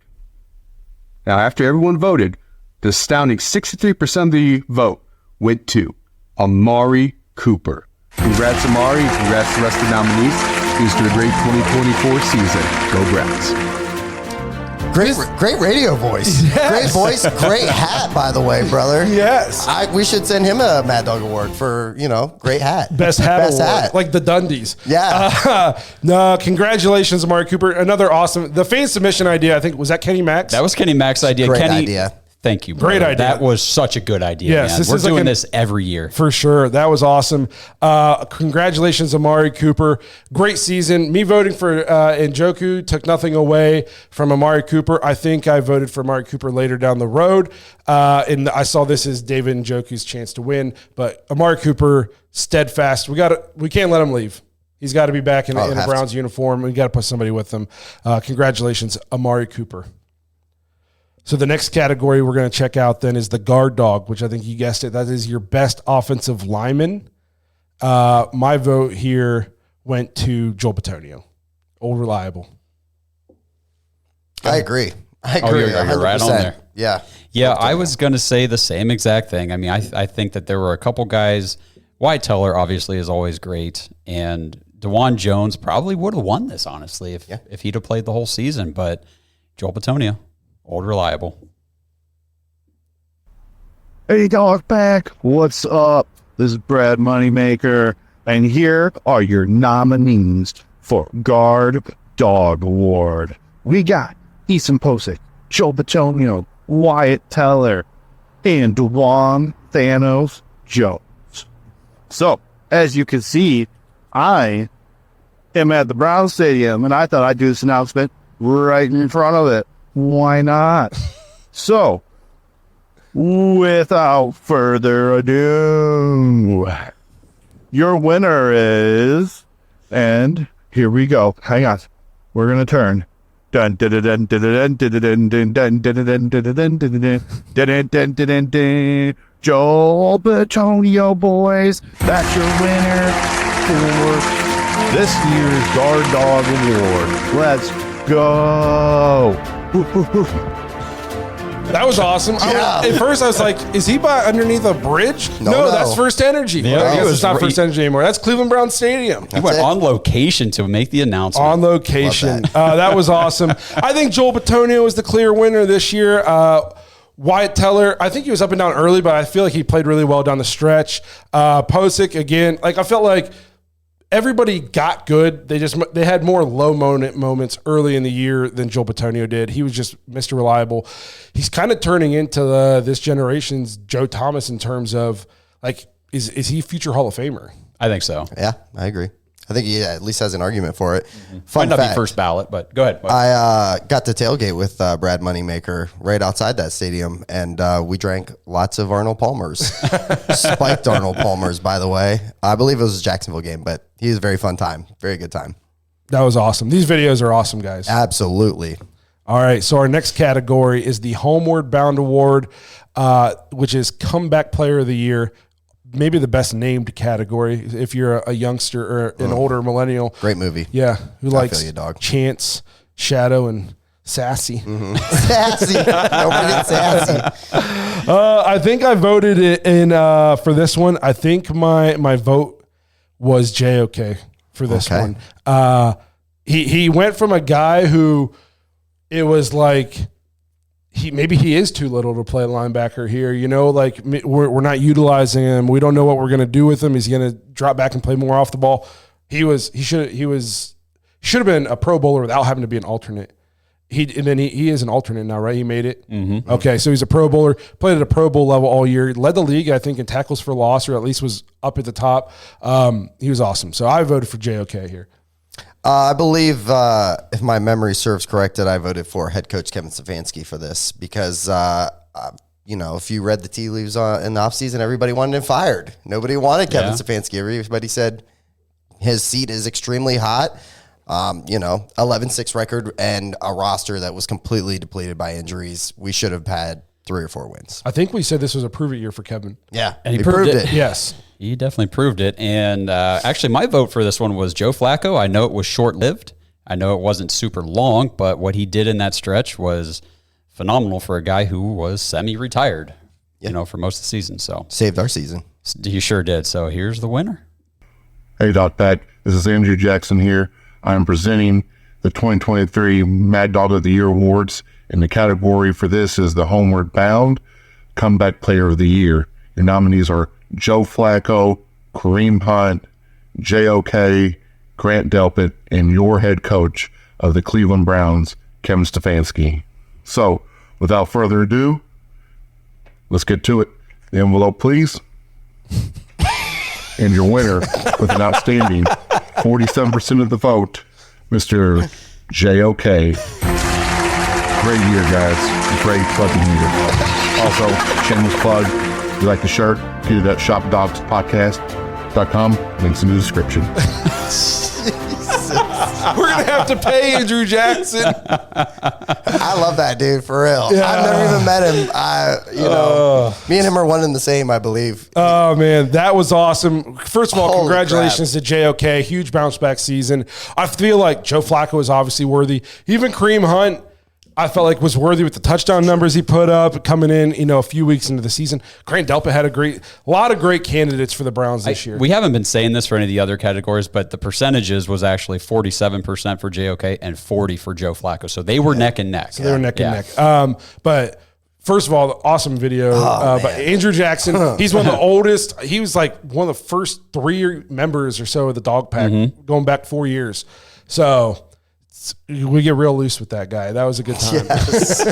Now after everyone voted, the astounding 63% of the vote went to Amari Cooper. Congrats, Amari. Congrats to the rest of the nominees. Here's to a great 2024 season. Go Browns. Great radio voice. Yes. Great voice. Great hat, by the way, brother. Yes. We should send him a Mad Dawg Award for, great hat. Best hat Best award, hat. like the Dundies. Yeah. No, congratulations, Amari Cooper. Another awesome. The fan submission idea, I think, was that Kenny Max? That was Kenny Max's idea. Great Kenny, idea. Thank you. Great brother. idea. That was such a good idea. Yes, man. this We're is like doing an- this every year. For sure. That was awesome. Congratulations, Amari Cooper. Great season. Me voting for Njoku took nothing away from Amari Cooper. I think I voted for Amari Cooper later down the road. And I saw this as David Njoku's chance to win. But Amari Cooper, steadfast. We can't let him leave. He's got to be back in a Browns uniform. We got to put somebody with him. Congratulations, Amari Cooper. So the next category we're going to check out then is the guard dog, which I think you guessed it. That is your best offensive lineman. My vote here went to Joel Bitonio. Old reliable. I agree. You're right on there. Yeah. Yeah, I was going to say the same exact thing. I mean, I think that there were a couple guys. Wyatt Teller obviously is always great, and DeJuan Jones probably would have won this, honestly, if he'd have played the whole season. But Joel Bitonio, old reliable. Hey, Dog Pack, what's up? This is Brad Moneymaker, and here are your nominees for Guard Dog Award. We got Eason Posick, Joel Bitonio, Wyatt Teller, and DeJuan Thanos Jones. So, as you can see, I am at the Brown Stadium, and I thought I'd do this announcement right in front of it. Why not? So, without further ado, your winner is, and here we go. Hang on. We're going to turn. Dun dun dun dun dun dun dun dun dun dun dun dun dun dun dun dun dun. Joel Bitonio, boys. That's your winner for this year's Guard Dog Award. Let's go. That was awesome. At first, I was like, is he by underneath a bridge? No, that's First Energy. Yeah, Well, he it's not First Energy anymore. That's Cleveland Brown Stadium. He went on location to make the announcement. On location. That was awesome. I think Joel Bitonio was the clear winner this year. Wyatt Teller, I think he was up and down early, but I feel like he played really well down the stretch. Posick, again, I felt like everybody got good. They had more low moments early in the year than Joel Bitonio did. He was just Mr. Reliable. He's kind of turning into this generation's Joe Thomas in terms of is he future Hall of Famer? I think so. Yeah, I agree. I think he at least has an argument for it. Might not be first ballot, but go ahead. I got to tailgate with Brad Moneymaker right outside that stadium, and we drank lots of Arnold Palmers. Spiked Arnold Palmers, by the way. I believe it was a Jacksonville game, but he was a very fun time. Very good time. That was awesome. These videos are awesome, guys. Absolutely. All right, so our next category is the Homeward Bound Award, which is Comeback Player of the Year. Maybe the best named category if you're a youngster or an older millennial. Great movie. Yeah, who likes feel you, dog. Chance, Shadow, and Sassy. Sassy. Nobody gets sassy. I think I voted it in for this one. I think my vote was JOK for this one. He went from a guy who it was like maybe he is too little to play linebacker here. We're not utilizing him. We don't know what we're going to do with him. He's going to drop back and play more off the ball. He should have been a Pro Bowler without having to be an alternate. He is an alternate now, right? He made it. Mm-hmm. Okay, so he's a Pro Bowler. Played at a Pro Bowl level all year. Led the league, I think, in tackles for loss, or at least was up at the top. He was awesome. So I voted for JOK here. I believe, if my memory serves correct, that I voted for head coach Kevin Stefanski for this because, if you read the tea leaves in the offseason, everybody wanted him fired. Nobody wanted Kevin Stefanski. Everybody said his seat is extremely hot. 11-6 record and a roster that was completely depleted by injuries. We should have had 3 or 4 wins. I think we said this was a prove it year for Kevin. Yeah, and he proved it. Yes. He definitely proved it. And actually, my vote for this one was Joe Flacco. I know it was short-lived. I know it wasn't super long, but what he did in that stretch was phenomenal for a guy who was semi-retired, for most of the season. So saved our season. He sure did. So here's the winner. Hey, Dog Pack. This is Andrew Jackson here. I am presenting the 2023 Mad Dog of the Year Awards, and the category for this is the Homeward Bound Comeback Player of the Year. Your nominees are Joe Flacco, Kareem Hunt, JOK, Grant Delpit, and your head coach of the Cleveland Browns, Kevin Stefanski. So, without further ado, let's get to it. The envelope, please. And your winner with an outstanding 47% of the vote, Mr. JOK. Great year, guys. Great fucking year. Also, shameless plug. If you like the shirt, get it at shopdogspodcast.com. Links in the description. We're going to have to pay Andrew Jackson. I love that dude, for real. Yeah. I've never even met him. Me and him are one and the same, I believe. Oh, man, that was awesome. First of all, Holy congratulations to JOK. Huge bounce back season. I feel like Joe Flacco is obviously worthy. Even Kareem Hunt, I felt like was worthy with the touchdown numbers he put up coming in, a few weeks into the season. Grant Delpit had a lot of great candidates for the Browns this year. We haven't been saying this for any of the other categories, but the percentages was actually 47% for JOK and 40% for Joe Flacco. So they were neck and neck. So they were neck and neck. But first of all, the awesome video by Andrew Jackson. He's one of the oldest. He was like one of the first 3 members or so of the Dog Pack, going back 4 years. So we get real loose with that guy. That was a good time. Yes.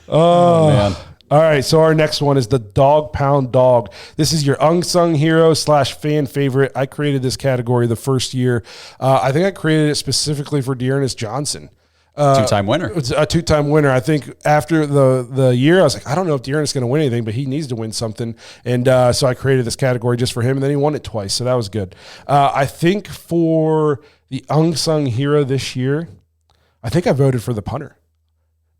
Oh, man. All right. So our next one is the Dog Pound Dog. This is your unsung hero / fan favorite. I created this category the first year. I think I created it specifically for Dearness Johnson. Two-time winner. It's a 2-time winner. I think after the year, I was like, I don't know if Dearness is going to win anything, but he needs to win something. And so I created this category just for him, and then he won it twice. So that was good. I think for the unsung hero this year, I think I voted for the punter,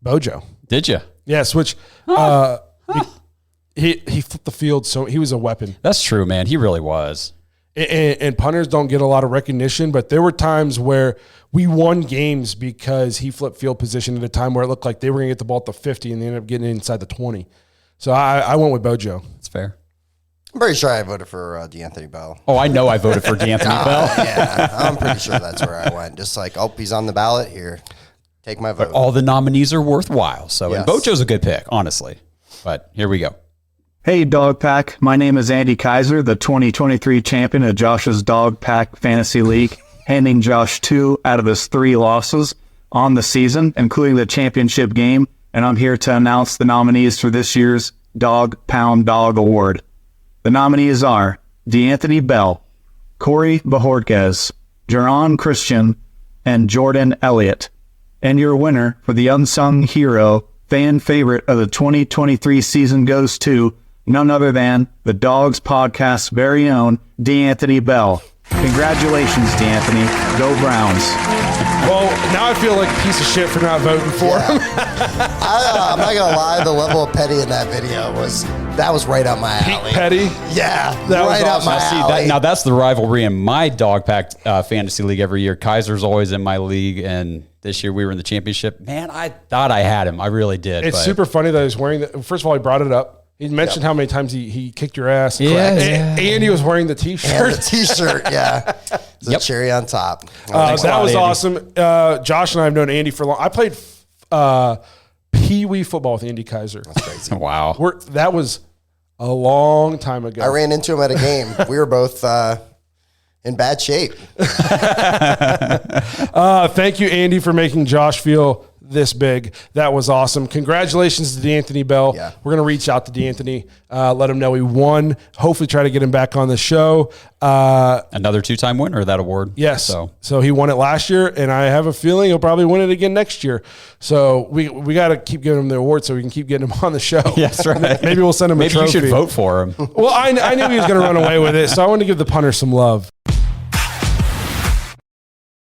Bojo. Did you? Yes, which he flipped the field, so he was a weapon. That's true, man. He really was. And punters don't get a lot of recognition, but there were times where we won games because he flipped field position at a time where it looked like they were going to get the ball at the 50 and they ended up getting inside the 20. So I went with Bojo. That's fair. I'm pretty sure I voted for DeAnthony Bell. Oh, I know I voted for DeAnthony Bell. Yeah, I'm pretty sure that's where I went. Just like, he's on the ballot here. Take my vote. But all the nominees are worthwhile. So Yes. and Bojo's a good pick, honestly. But here we go. Hey, Dog Pack. My name is Andy Kaiser, the 2023 champion of Josh's Dog Pack Fantasy League, handing Josh 2 out of his 3 losses on the season, including the championship game, and I'm here to announce the nominees for this year's Dog Pound Dog Award. The nominees are DeAnthony Bell, Corey Bajorquez, Jaron Christian, and Jordan Elliott. And your winner for the unsung hero, fan favorite of the 2023 season goes to none other than the Dogs Podcast's very own DeAnthony Bell. Congratulations, DeAnthony. Go Browns. Well, now I feel like a piece of shit for not voting for him. I'm not going to lie. The level of petty in that video was right up my alley. Petty. Yeah, That was right up awesome. my See, alley. now that's the rivalry in my Dog Pack Fantasy League every year. Kaiser's always in my league, and this year we were in the championship. Man, I thought I had him. I really did. It's super funny that he's wearing first of all, he brought it up. He mentioned how many times he kicked your ass. Yeah, And he was wearing the T-shirt. And the T-shirt, yeah. It's a cherry on top. That was Andy. awesome. Josh and I have known Andy for long. I played Pee-wee football with Andy Kaiser. That's crazy. Wow. That was a long time ago. I ran into him at a game. We were both in bad shape. Thank you, Andy, for making Josh feel this big. That was awesome. Congratulations to DeAnthony Bell. Yeah. We're going to reach out to DeAnthony, let him know he won. Hopefully try to get him back on the show. Another 2-time winner of that award. Yes. So he won it last year, and I have a feeling he'll probably win it again next year. So we got to keep giving him the award so we can keep getting him on the show. Yeah, that's right. Maybe we'll send him a maybe trophy. you should vote for him. Well, I knew he was going to run away with it, so I wanted to give the punter some love.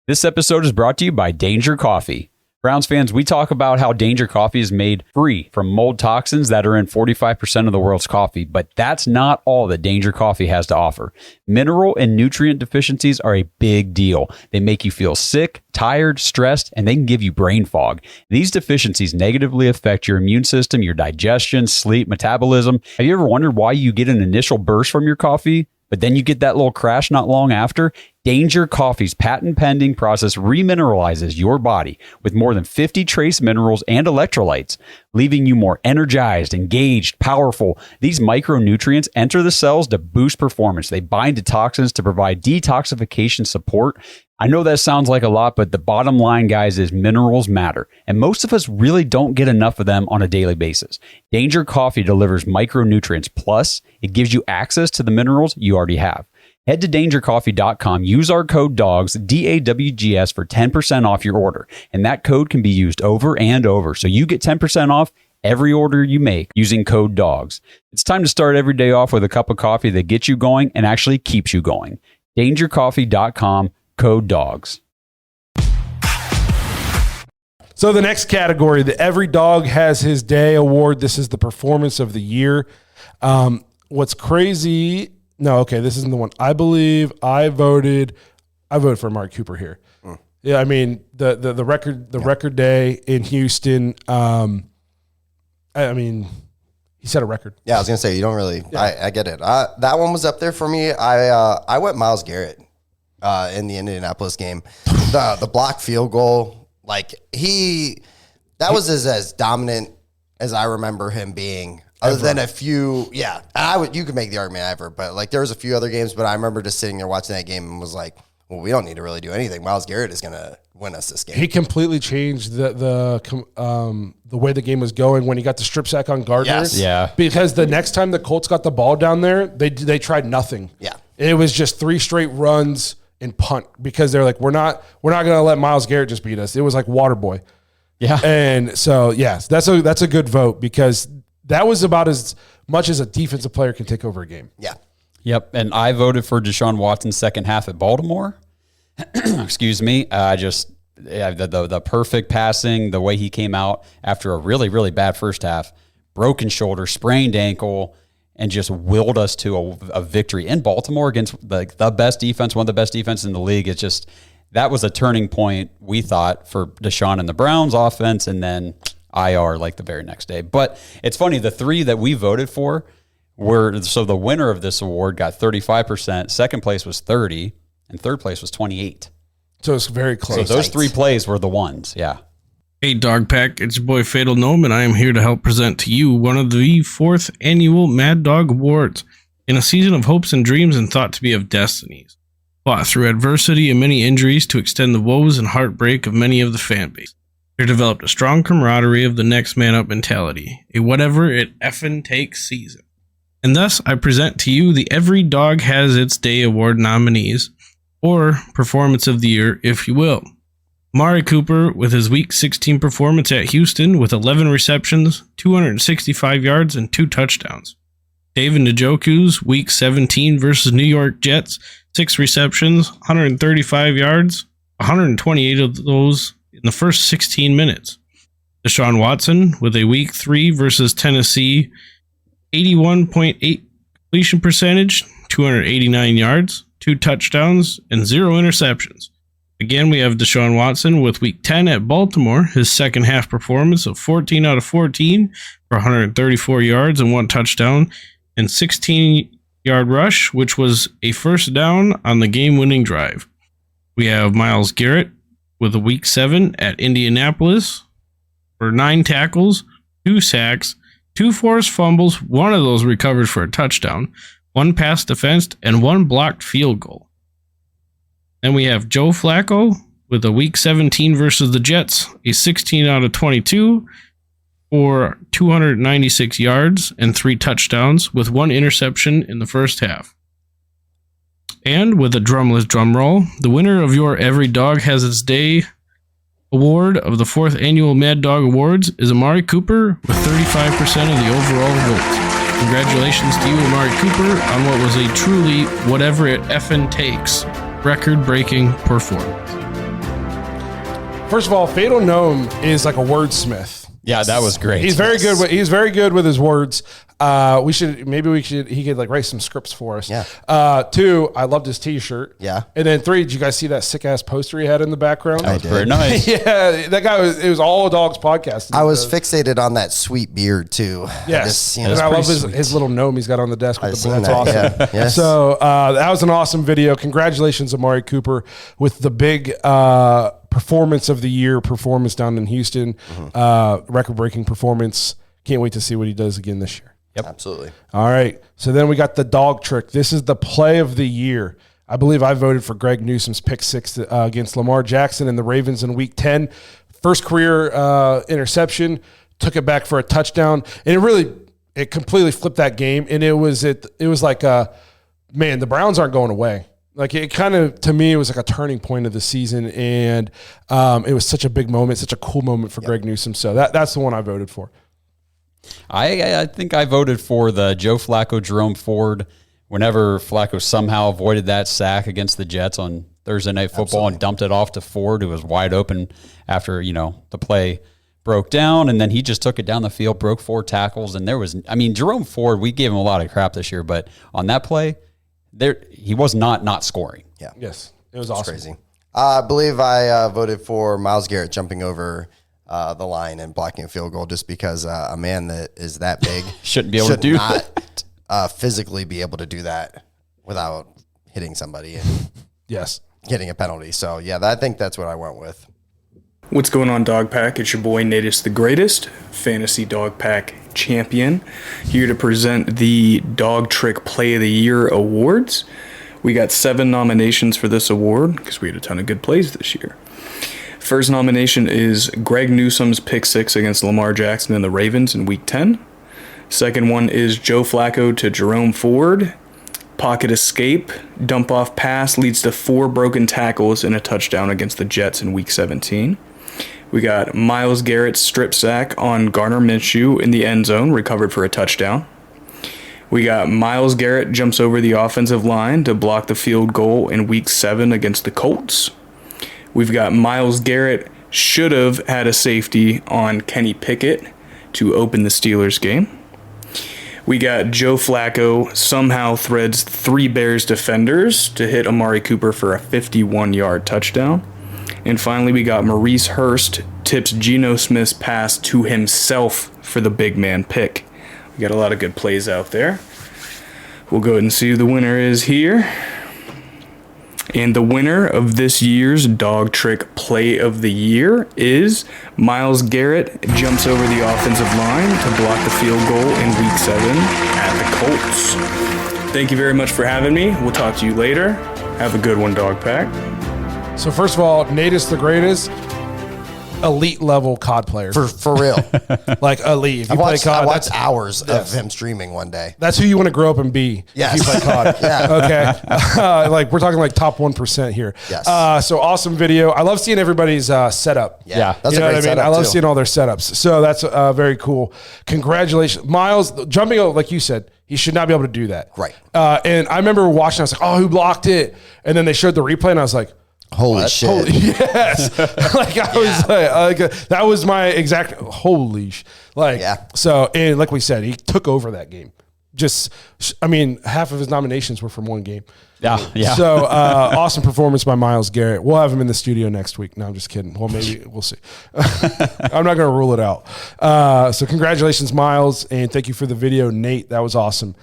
This episode is brought to you by Danger Coffee. Browns fans, we talk about how Danger Coffee is made free from mold toxins that are in 45% of the world's coffee, but that's not all that Danger Coffee has to offer. Mineral and nutrient deficiencies are a big deal. They make you feel sick, tired, stressed, and they can give you brain fog. These deficiencies negatively affect your immune system, your digestion, sleep, metabolism. Have you ever wondered why you get an initial burst from your coffee, but then you get that little crash not long after? Danger Coffee's patent-pending process remineralizes your body with more than 50 trace minerals and electrolytes, leaving you more energized, engaged, powerful. These micronutrients enter the cells to boost performance. They bind to toxins to provide detoxification support. I know that sounds like a lot, but the bottom line, guys, is minerals matter. And most of us really don't get enough of them on a daily basis. Danger Coffee delivers micronutrients. Plus, it gives you access to the minerals you already have. Head to dangercoffee.com, use our code DAWGS, DAWGS, for 10% off your order. And that code can be used over and over. So you get 10% off every order you make using code DAWGS. It's time to start every day off with a cup of coffee that gets you going and actually keeps you going. dangercoffee.com, code DAWGS. So the next category, the Every Dog Has His Day Award. This is the performance of the year. What's crazy... No, okay, this isn't the one. I believe I voted for Amari Cooper here. Yeah, I mean the record day in Houston. I mean, he set a record. Yeah, I was gonna say you don't really. Yeah. I get it. That one was up there for me. I went Myles Garrett in the Indianapolis game. The block field goal, that was as dominant as I remember him being. Other than a few, you could make the argument ever, but there was a few other games. But I remember just sitting there watching that game and was like, "Well, we don't need to really do anything. Myles Garrett is going to win us this game." He completely changed the way the game was going when he got the strip sack on Gardner. Yes. Yeah, because the next time the Colts got the ball down there, they tried nothing. Yeah, it was just 3 straight runs and punt because they're like, we're not going to let Myles Garrett just beat us. It was like water boy. Yeah, and so yes, that's a good vote because. That was about as much as a defensive player can take over a game. Yeah. Yep. And I voted for Deshaun Watson's second half at Baltimore. Excuse me. The perfect passing, the way he came out after a really, really bad first half, broken shoulder, sprained ankle, and just willed us to a victory in Baltimore against the best defense, one of the best defenses in the league. It's just, that was a turning point, we thought, for Deshaun and the Browns offense, and then IR the very next day. But it's funny, the 3 that we voted for so the winner of this award got 35%, second place was 30%, and third place was 28%. So it's very close. So those 3 plays were the ones, yeah. Hey, Dog Pack, it's your boy Fatal Gnome, and I am here to help present to you one of the 4th Annual Mad Dawg Awards. In a season of hopes and dreams and thought to be of destinies, fought through adversity and many injuries to extend the woes and heartbreak of many of the fan base. There developed a strong camaraderie of the next man up mentality, a whatever it effing takes season. And thus, I present to you the Every Dog Has Its Day Award nominees, or Performance of the Year, if you will. Amari Cooper with his Week 16 performance at Houston with 11 receptions, 265 yards, and 2 touchdowns. David Njoku's Week 17 versus New York Jets, 6 receptions, 135 yards, 128 of those in the first 16 minutes. Deshaun Watson with a Week 3 versus Tennessee, 81.8 completion percentage, 289 yards, 2 touchdowns, and 0 interceptions. Again, we have Deshaun Watson with Week 10 at Baltimore, his second half performance of 14 out of 14 for 134 yards and 1 touchdown, and 16-yard rush, which was a first down on the game-winning drive. We have Myles Garrett with a Week 7 at Indianapolis for 9 tackles, 2 sacks, 2 forced fumbles, 1 of those recovered for a touchdown, 1 pass defensed, and 1 blocked field goal. Then we have Joe Flacco with a Week 17 versus the Jets, a 16 out of 22 for 296 yards and 3 touchdowns with 1 interception in the first half. And with a drumless drum roll, the winner of your Every Dog Has Its Day award of the 4th Annual Mad Dawg Awards is Amari Cooper with 35% of the overall votes. Congratulations to you, Amari Cooper, on what was a truly whatever it effing takes record-breaking performance. First of all, Fatal Gnome is like a wordsmith. Yeah, that was great. He's very good with his words. He could like write some scripts for us. Yeah. 2, I loved his T-shirt. Yeah. And then 3, did you guys see that sick ass poster he had in the background? I did. Very nice. Yeah, that guy it was all dogs podcast. I was fixated on that sweet beard too. Yes, I and I love his little gnome he's got on the desk with I've the blue. seen That's that, awesome. yeah. Yes. So that was an awesome video. Congratulations, Amari Cooper, with the big performance of the year performance down in Houston. Record-breaking performance. Can't wait to see what he does again this year. Yep. Absolutely. All right. So then we got the dog trick. This is the play of the year. I believe I voted for Greg Newsome's pick 6 against Lamar Jackson and the Ravens in Week 10. First career interception, took it back for a touchdown, and it completely flipped that game. And it was like man, the Browns aren't going away. Like it kind of, to me, it was like a turning point of the season, and it was such a big moment, such a cool moment for Greg Newsome. So that's the one I voted for. I think I voted for the Joe Flacco, Jerome Ford. Whenever Flacco somehow avoided that sack against the Jets on Thursday Night Football and dumped it off to Ford, who was wide open after the play broke down, and then he just took it down the field, broke 4 tackles, and Jerome Ford, we gave him a lot of crap this year, but on that play, he was not scoring. Yeah. Yes, it was awesome. Crazy. I believe I voted for Myles Garrett jumping over the line and blocking a field goal, just because a man that is that big shouldn't be able to do that. Physically be able to do that without hitting somebody and getting a penalty. So yeah, I think that's what I went with. What's going on, Dog Pack? It's your boy Natus the Greatest, Fantasy Dog Pack champion, here to present the Dog Trick Play of the Year awards. We got 7 nominations for this award because we had a ton of good plays this year. First nomination is Greg Newsome's pick 6 against Lamar Jackson and the Ravens in Week 10. Second one is Joe Flacco to Jerome Ford. Pocket escape, dump off pass leads to 4 broken tackles and a touchdown against the Jets in Week 17. We got Myles Garrett's strip sack on Gardner Minshew in the end zone, recovered for a touchdown. We got Myles Garrett jumps over the offensive line to block the field goal in Week 7 against the Colts. We've got Myles Garrett should have had a safety on Kenny Pickett to open the Steelers game. We got Joe Flacco somehow threads 3 Bears defenders to hit Amari Cooper for a 51-yard touchdown. And finally, we got Maurice Hurst tips Geno Smith's pass to himself for the big man pick. We got a lot of good plays out there. We'll go ahead and see who the winner is here. And the winner of this year's Dog Trick Play of the Year is Myles Garrett jumps over the offensive line to block the field goal in Week 7 at the Colts. Thank you very much for having me. We'll talk to you later. Have a good one, Dog Pack. So first of all, Natus the Greatest, elite level COD player. For real. Like elite. If you play COD, I watched hours of him streaming one day. That's who you want to grow up and be. Yes. If you play COD. Yeah. Okay. Like we're talking like top 1% here. Yes. So awesome video. I love seeing everybody's setup. Yeah. That's you know a great what I mean? setup I love too. seeing all their setups. So that's very cool. Congratulations. Myles, jumping over, like you said, he should not be able to do that. Right. And I remember watching, I was like, oh, who blocked it? And then they showed the replay and I was like, Holy shit. yes. Like I was like, that was my exact holy so, and like we said, he took over that game. Half of his nominations were from one game. Yeah. So awesome performance by Myles Garrett. We'll have him in the studio next week. No, I'm just kidding. Well, maybe we'll see. I'm not going to rule it out. So congratulations, Myles, and thank you for the video, Nate. That was awesome.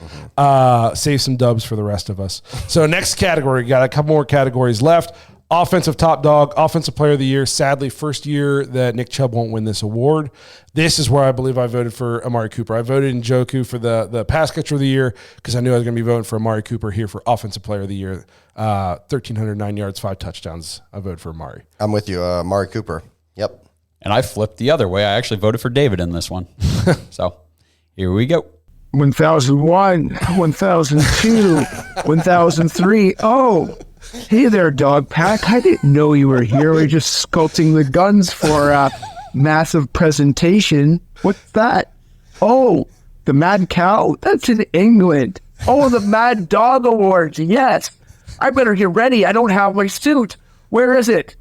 Save some dubs for the rest of us. So next category, got a couple more categories left. Offensive top dog, offensive player of the year. Sadly, first year that Nick Chubb won't win this award. This is where I believe I voted for Amari Cooper. I voted in Njoku for the pass catcher of the year because I knew I was going to be voting for Amari Cooper here for offensive player of the year. 1,309 yards, 5 touchdowns. I voted for Amari. I'm with you, Amari Cooper. Yep. And I flipped the other way. I actually voted for David in this one. So here we go. 1001, 1002, 1003. Oh, hey there, Dog Pack. I didn't know you were here. We're just sculpting the guns for a massive presentation. What's that? Oh, the Mad Cow? That's in England. Oh, the Mad Dawg Awards. Yes. I better get ready. I don't have my suit. Where is it?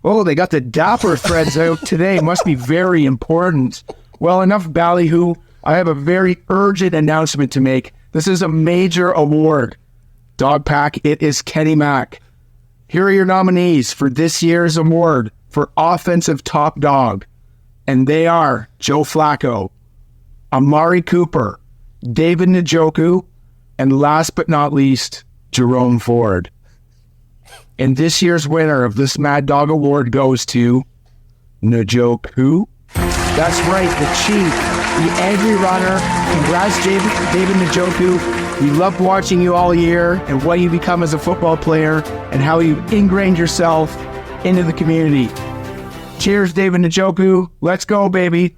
Oh, they got the Dapper threads out today. Must be very important. Well, enough ballyhoo. I have a very urgent announcement to make. This is a major award. Dog Pack, it is Kenny Mack. Here are your nominees for this year's award for Offensive Top Dog. And they are Joe Flacco, Amari Cooper, David Njoku, and last but not least, Jerome Ford. And this year's winner of this Mad Dog Award goes to Njoku. That's right, the Chief, the angry runner. Congrats, David Njoku. We loved watching you all year and what you become as a football player and how you ingrained yourself into the community. Cheers, David Njoku. Let's go, baby.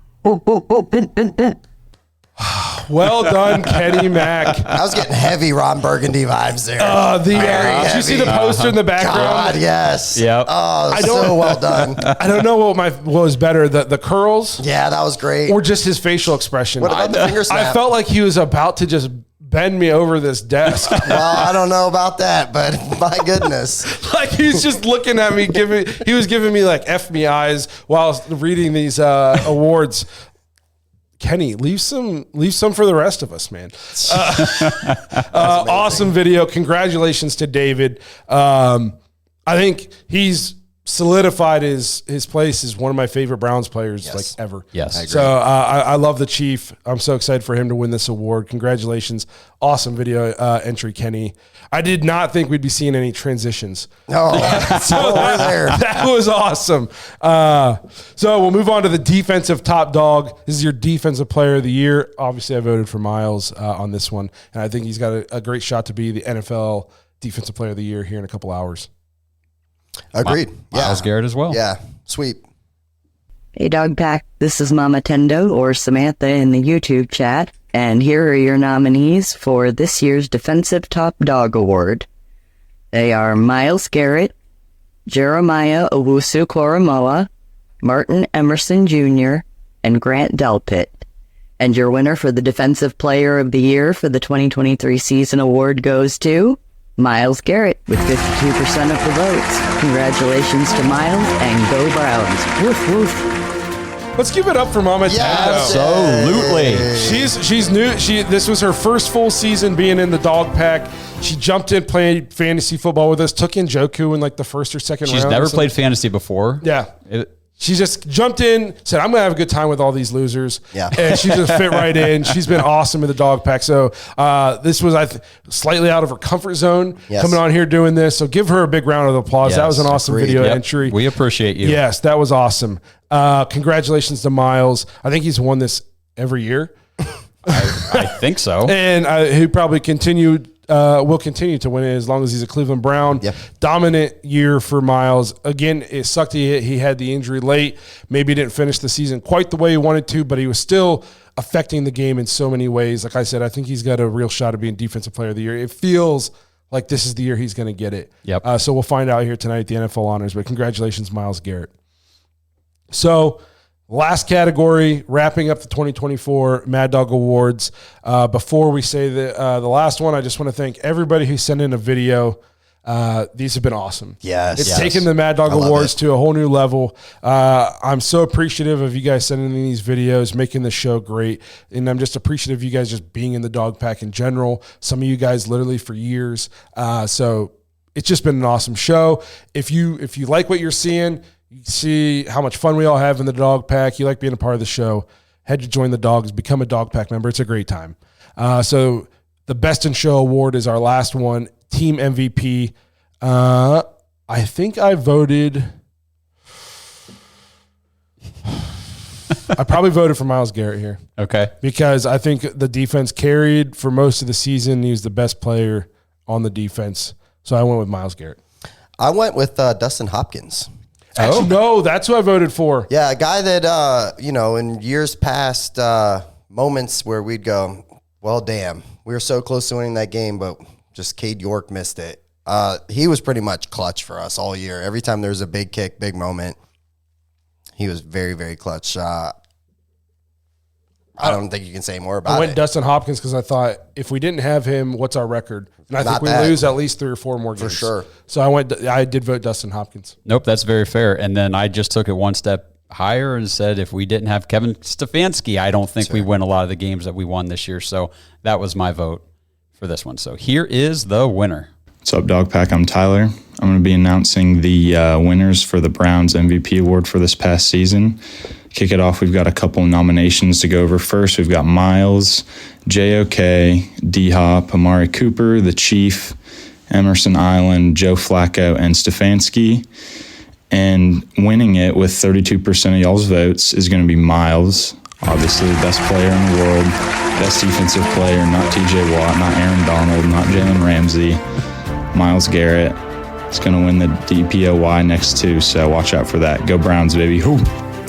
Well done, Kenny Mack. I was getting heavy Ron Burgundy vibes there. Did you see the poster in the background? God, yes. Yep. Oh, so well done. I don't know what was better, the curls Yeah, that was great. or just his facial expression. What about the finger snap? I felt like he was about to just bend me over this desk. Well, I don't know about that, but my goodness. Like he was just looking at me, he was giving me like F me eyes while I was reading these awards. Kenny, leave some for the rest of us, man. Awesome video. Congratulations to David. I think he's solidified his place as one of my favorite Browns players like ever. Yes. So I love the Chief. I'm so excited for him to win this award. Congratulations. Awesome video entry, Kenny. I did not think we'd be seeing any transitions. No, That was awesome. So we'll move on to the defensive top dog. This is your defensive player of the year. Obviously, I voted for Miles on this one, and I think he's got a great shot to be the NFL defensive player of the year here in a couple hours. Agreed. Miles Garrett as well. Yeah, sweet. Hey, Dog Pack. This is Mama Tendo or Samantha in the YouTube chat. And here are your nominees for this year's Defensive Top Dog Award. They are Myles Garrett, Jeremiah Owusu-Koramoah, Martin Emerson Jr., and Grant Delpit. And your winner for the Defensive Player of the Year for the 2023 season award goes to Myles Garrett with 52% of the votes. Congratulations to Myles and go Browns. Woof, woof. Let's give it up for Mama Yes. Tendo. Absolutely. She's new. This was her first full season being in the dog pack. She jumped in, played fantasy football with us, took in Njoku in like the first or second round. She's never played fantasy before. Yeah. She just jumped in, said, I'm going to have a good time with all these losers. Yeah. And she just fit right in. She's been awesome in the dog pack. So this was slightly out of her comfort zone coming on here doing this. So give her a big round of applause. That was an awesome video entry. We appreciate you. Yes, that was awesome. Congratulations to Miles. I think he's won this every year. I think so. And he probably will continue to win it as long as he's a Cleveland Brown. Yep. Dominant year for Miles. Again, it sucked he had the injury late. Maybe didn't finish the season quite the way he wanted to, but he was still affecting the game in so many ways. Like I said, I think he's got a real shot of being Defensive Player of the Year. It feels like this is the year he's going to get it. Yep. So we'll find out here tonight at the NFL Honors, but congratulations, Myles Garrett. So last category, wrapping up the 2024 Mad Dog Awards. Before we say the last one, I just want to thank everybody who sent in a video. These have been awesome. Yes. It's taken the Mad Dog Awards to a whole new level. I'm so appreciative of you guys sending in these videos, making the show great. And I'm just appreciative of you guys just being in the dog pack in general. Some of you guys literally for years. So it's just been an awesome show. If you like what you're seeing, you see how much fun we all have in the dog pack, you like being a part of the show, head to Join the Dogs, become a dog pack member. It's a great time. So the Best in Show award is our last one. Team MVP. I think I voted. I probably voted for Myles Garrett here. Okay. Because I think the defense carried for most of the season. He was the best player on the defense. So I went with Myles Garrett. I went with Dustin Hopkins. Actually, no, that's who I voted for. Yeah, a guy that, in years past, moments where we'd go, well, damn, we were so close to winning that game, but just Cade York missed it. He was pretty much clutch for us all year. Every time there was a big kick, big moment, he was very, very clutch. I don't think you can say more about it. I went Dustin Hopkins because I thought if we didn't have him, what's our record? And I think we lose at least 3 or 4 more games. For sure. So I did vote Dustin Hopkins. Nope, that's very fair. And then I just took it one step higher and said if we didn't have Kevin Stefanski, I don't think we win a lot of the games that we won this year. So that was my vote for this one. So here is the winner. What's up, Dog Pack? I'm Tyler. I'm going to be announcing the winners for the Browns MVP award for this past season. Kick it off, we've got a couple nominations to go over. First, we've got Miles, JOK, D-Hop, Amari Cooper, The Chief, Emerson Island, Joe Flacco, and Stefanski. And winning it with 32% of y'all's votes is going to be Miles, obviously the best player in the world, best defensive player, not TJ Watt, not Aaron Donald, not Jalen Ramsey, Myles Garrett. It's going to win the DPOY next two, so watch out for that. Go Browns, baby. Whoo.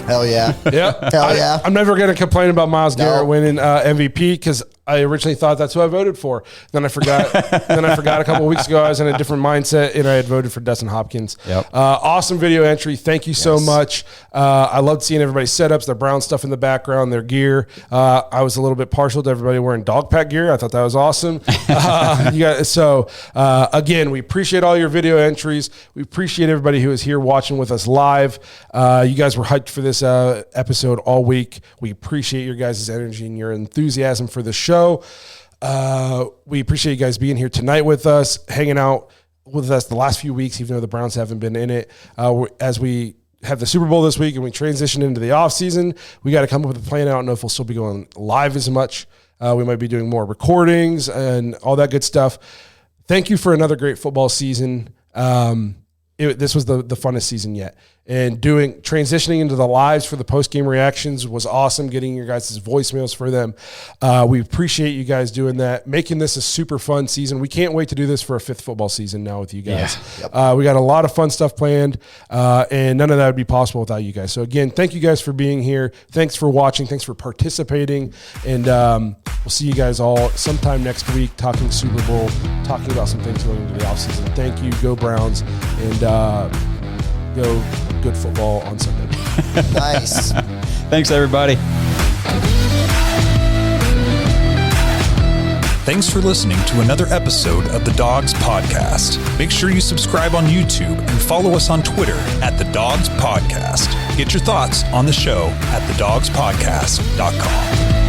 Hell yeah. Yeah. Hell yeah. I'm never going to complain about Myles Garrett winning MVP because I originally thought that's who I voted for. Then I forgot. A couple of weeks ago. I was in a different mindset, and I had voted for Dustin Hopkins. Yep. Awesome video entry. Thank you so much. I loved seeing everybody's setups, their brown stuff in the background, their gear. I was a little bit partial to everybody wearing dog pack gear. I thought that was awesome. Again, we appreciate all your video entries. We appreciate everybody who is here watching with us live. You guys were hyped for this episode all week. We appreciate your guys' energy and your enthusiasm for the show. We appreciate you guys being here tonight with us, hanging out with us the last few weeks, even though the Browns haven't been in it. As we have the Super Bowl this week and we transition into the offseason, we got to come up with a plan. I don't know if we'll still be going live as much. We might be doing more recordings and all that good stuff. Thank you for another great football season. This was the funnest season yet. And transitioning into the lives for the post-game reactions was awesome, getting your guys' voicemails for them. We appreciate you guys doing that, making this a super fun season. We can't wait to do this for a fifth football season now with you guys. Yeah. We got a lot of fun stuff planned, and none of that would be possible without you guys. So, again, thank you guys for being here. Thanks for watching. Thanks for participating. And we'll see you guys all sometime next week talking Super Bowl, talking about some things going into the offseason. Thank you. Go Browns. And go good football on Sunday. Nice. Thanks, everybody. Thanks for listening to another episode of the Dogs Podcast. Make sure you subscribe on YouTube and follow us on Twitter at the Dogs Podcast. Get your thoughts on the show at thedogspodcast.com.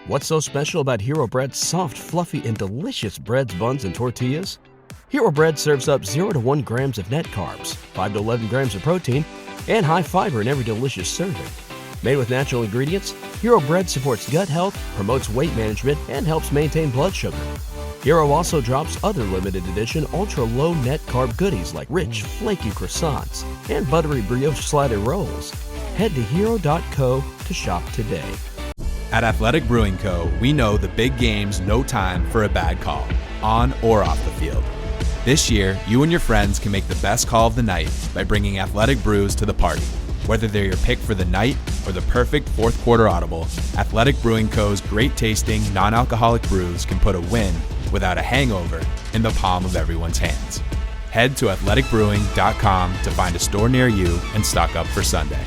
What's so special about Hero Bread's soft, fluffy, and delicious breads, buns, and tortillas? Hero Bread serves up 0 to 1 grams of net carbs, 5 to 11 grams of protein, and high fiber in every delicious serving. Made with natural ingredients, Hero Bread supports gut health, promotes weight management, and helps maintain blood sugar. Hero also drops other limited edition ultra-low net carb goodies like rich, flaky croissants and buttery brioche slider rolls. Head to hero.co to shop today. At Athletic Brewing Co., we know the big game's no time for a bad call, on or off the field. This year, you and your friends can make the best call of the night by bringing Athletic Brews to the party. Whether they're your pick for the night or the perfect fourth quarter audible, Athletic Brewing Co.'s great tasting, non-alcoholic brews can put a win without a hangover in the palm of everyone's hands. Head to athleticbrewing.com to find a store near you and stock up for Sunday.